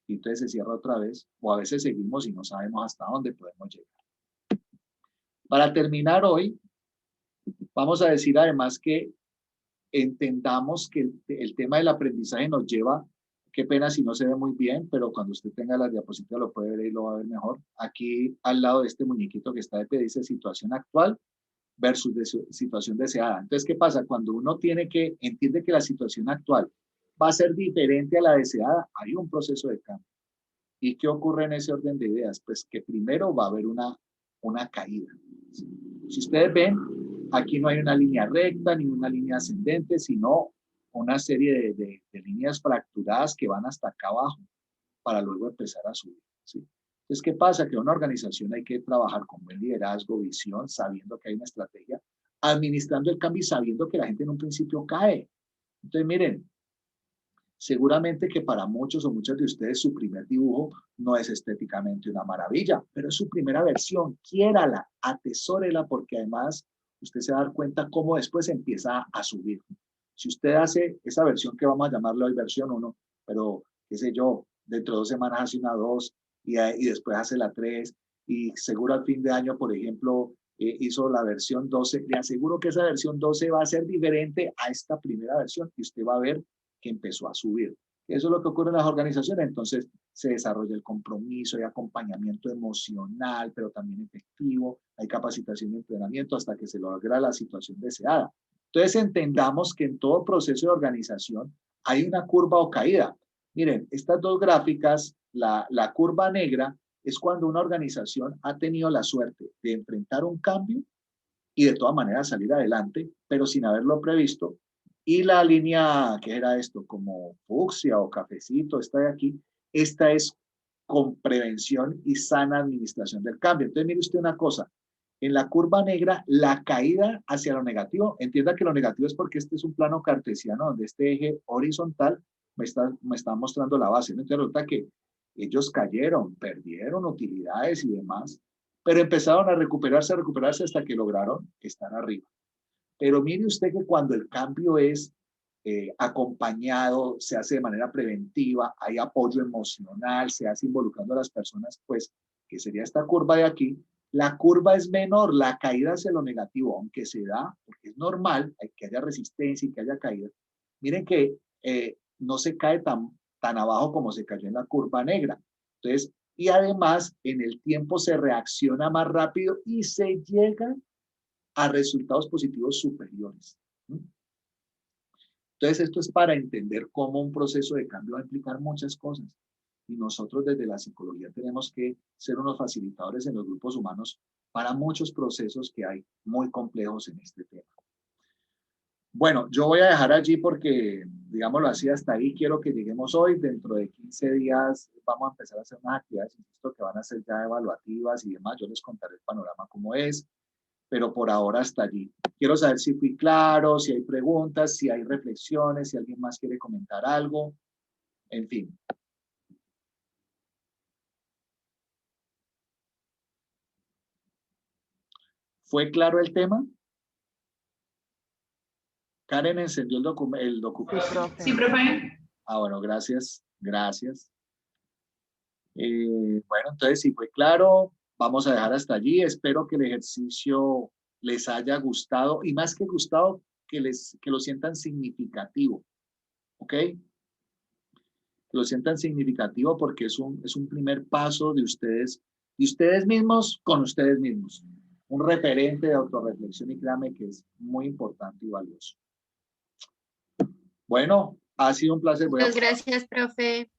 y entonces se cierra otra vez, o a veces seguimos y no sabemos hasta dónde podemos llegar. Para terminar hoy, vamos a decir además que entendamos que el tema del aprendizaje nos lleva, qué pena si no se ve muy bien, pero cuando usted tenga las diapositivas lo puede ver y lo va a ver mejor. Aquí al lado de este muñequito que está de pie dice situación actual versus situación deseada. Entonces, ¿qué pasa? Cuando uno entiende que la situación actual va a ser diferente a la deseada, hay un proceso de cambio. ¿Y qué ocurre en ese orden de ideas? Pues que primero va a haber una caída. Si ustedes ven, aquí no hay una línea recta ni una línea ascendente, sino una serie de líneas fracturadas que van hasta acá abajo para luego empezar a subir, ¿sí? Entonces, ¿qué pasa? Que en una organización hay que trabajar con buen liderazgo, visión, sabiendo que hay una estrategia, administrando el cambio y sabiendo que la gente en un principio cae. Entonces, miren, seguramente que para muchos o muchas de ustedes su primer dibujo no es estéticamente una maravilla, pero es su primera versión. Quiérala, atesórela, porque además usted se va a dar cuenta cómo después empieza a subir. Si usted hace esa versión que vamos a llamarle hoy versión 1, pero qué sé yo, dentro de 2 semanas hace una 2 y después hace la 3 y seguro al fin de año, por ejemplo, hizo la versión 12, le aseguro que esa versión 12 va a ser diferente a esta primera versión y usted va a ver que empezó a subir. Eso es lo que ocurre en las organizaciones. Entonces se desarrolla el compromiso, hay acompañamiento emocional, pero también efectivo, hay capacitación y entrenamiento hasta que se logra la situación deseada. Entonces entendamos que en todo proceso de organización hay una curva o caída. Miren, estas dos gráficas, la curva negra es cuando una organización ha tenido la suerte de enfrentar un cambio y de todas maneras salir adelante, pero sin haberlo previsto. Y la línea, ¿qué era esto? Como fucsia o cafecito, esta de aquí, esta es con prevención y sana administración del cambio. Entonces, mire usted una cosa, en la curva negra, la caída hacia lo negativo, entienda que lo negativo es porque este es un plano cartesiano donde este eje horizontal me está mostrando la base, ¿no? Entonces, resulta que ellos cayeron, perdieron utilidades y demás, pero empezaron a recuperarse hasta que lograron estar arriba. Pero mire usted que cuando el cambio es acompañado, se hace de manera preventiva, hay apoyo emocional, se hace involucrando a las personas, pues, que sería esta curva de aquí, la curva es menor, la caída hacia lo negativo, aunque se da, porque es normal, hay que haya resistencia y que haya caída. Miren que no se cae tan abajo como se cayó en la curva negra. Entonces, y además, en el tiempo se reacciona más rápido y se llega a resultados positivos superiores. Entonces, esto es para entender cómo un proceso de cambio va a implicar muchas cosas. Y nosotros desde la psicología tenemos que ser unos facilitadores en los grupos humanos para muchos procesos que hay muy complejos en este tema. Bueno, yo voy a dejar allí porque, digámoslo así, hasta ahí quiero que lleguemos hoy. Dentro de 15 días vamos a empezar a hacer unas actividades, insisto, que van a ser ya evaluativas y demás. Yo les contaré el panorama cómo es. pero por ahora hasta allí. Quiero saber si fui claro, si hay preguntas, si hay reflexiones, si alguien más quiere comentar algo, en fin. ¿Fue claro el tema? Karen encendió el documento. Sí, profe. Ah, bueno, gracias, gracias. Bueno, entonces si fue claro, vamos a dejar hasta allí. Espero que el ejercicio les haya gustado y más que gustado, que lo sientan significativo, ¿ok? Que lo sientan significativo porque es un primer paso de ustedes mismos con ustedes mismos. Un referente de autorreflexión y créame que es muy importante y valioso. Bueno, ha sido un placer. Muchas gracias, profe.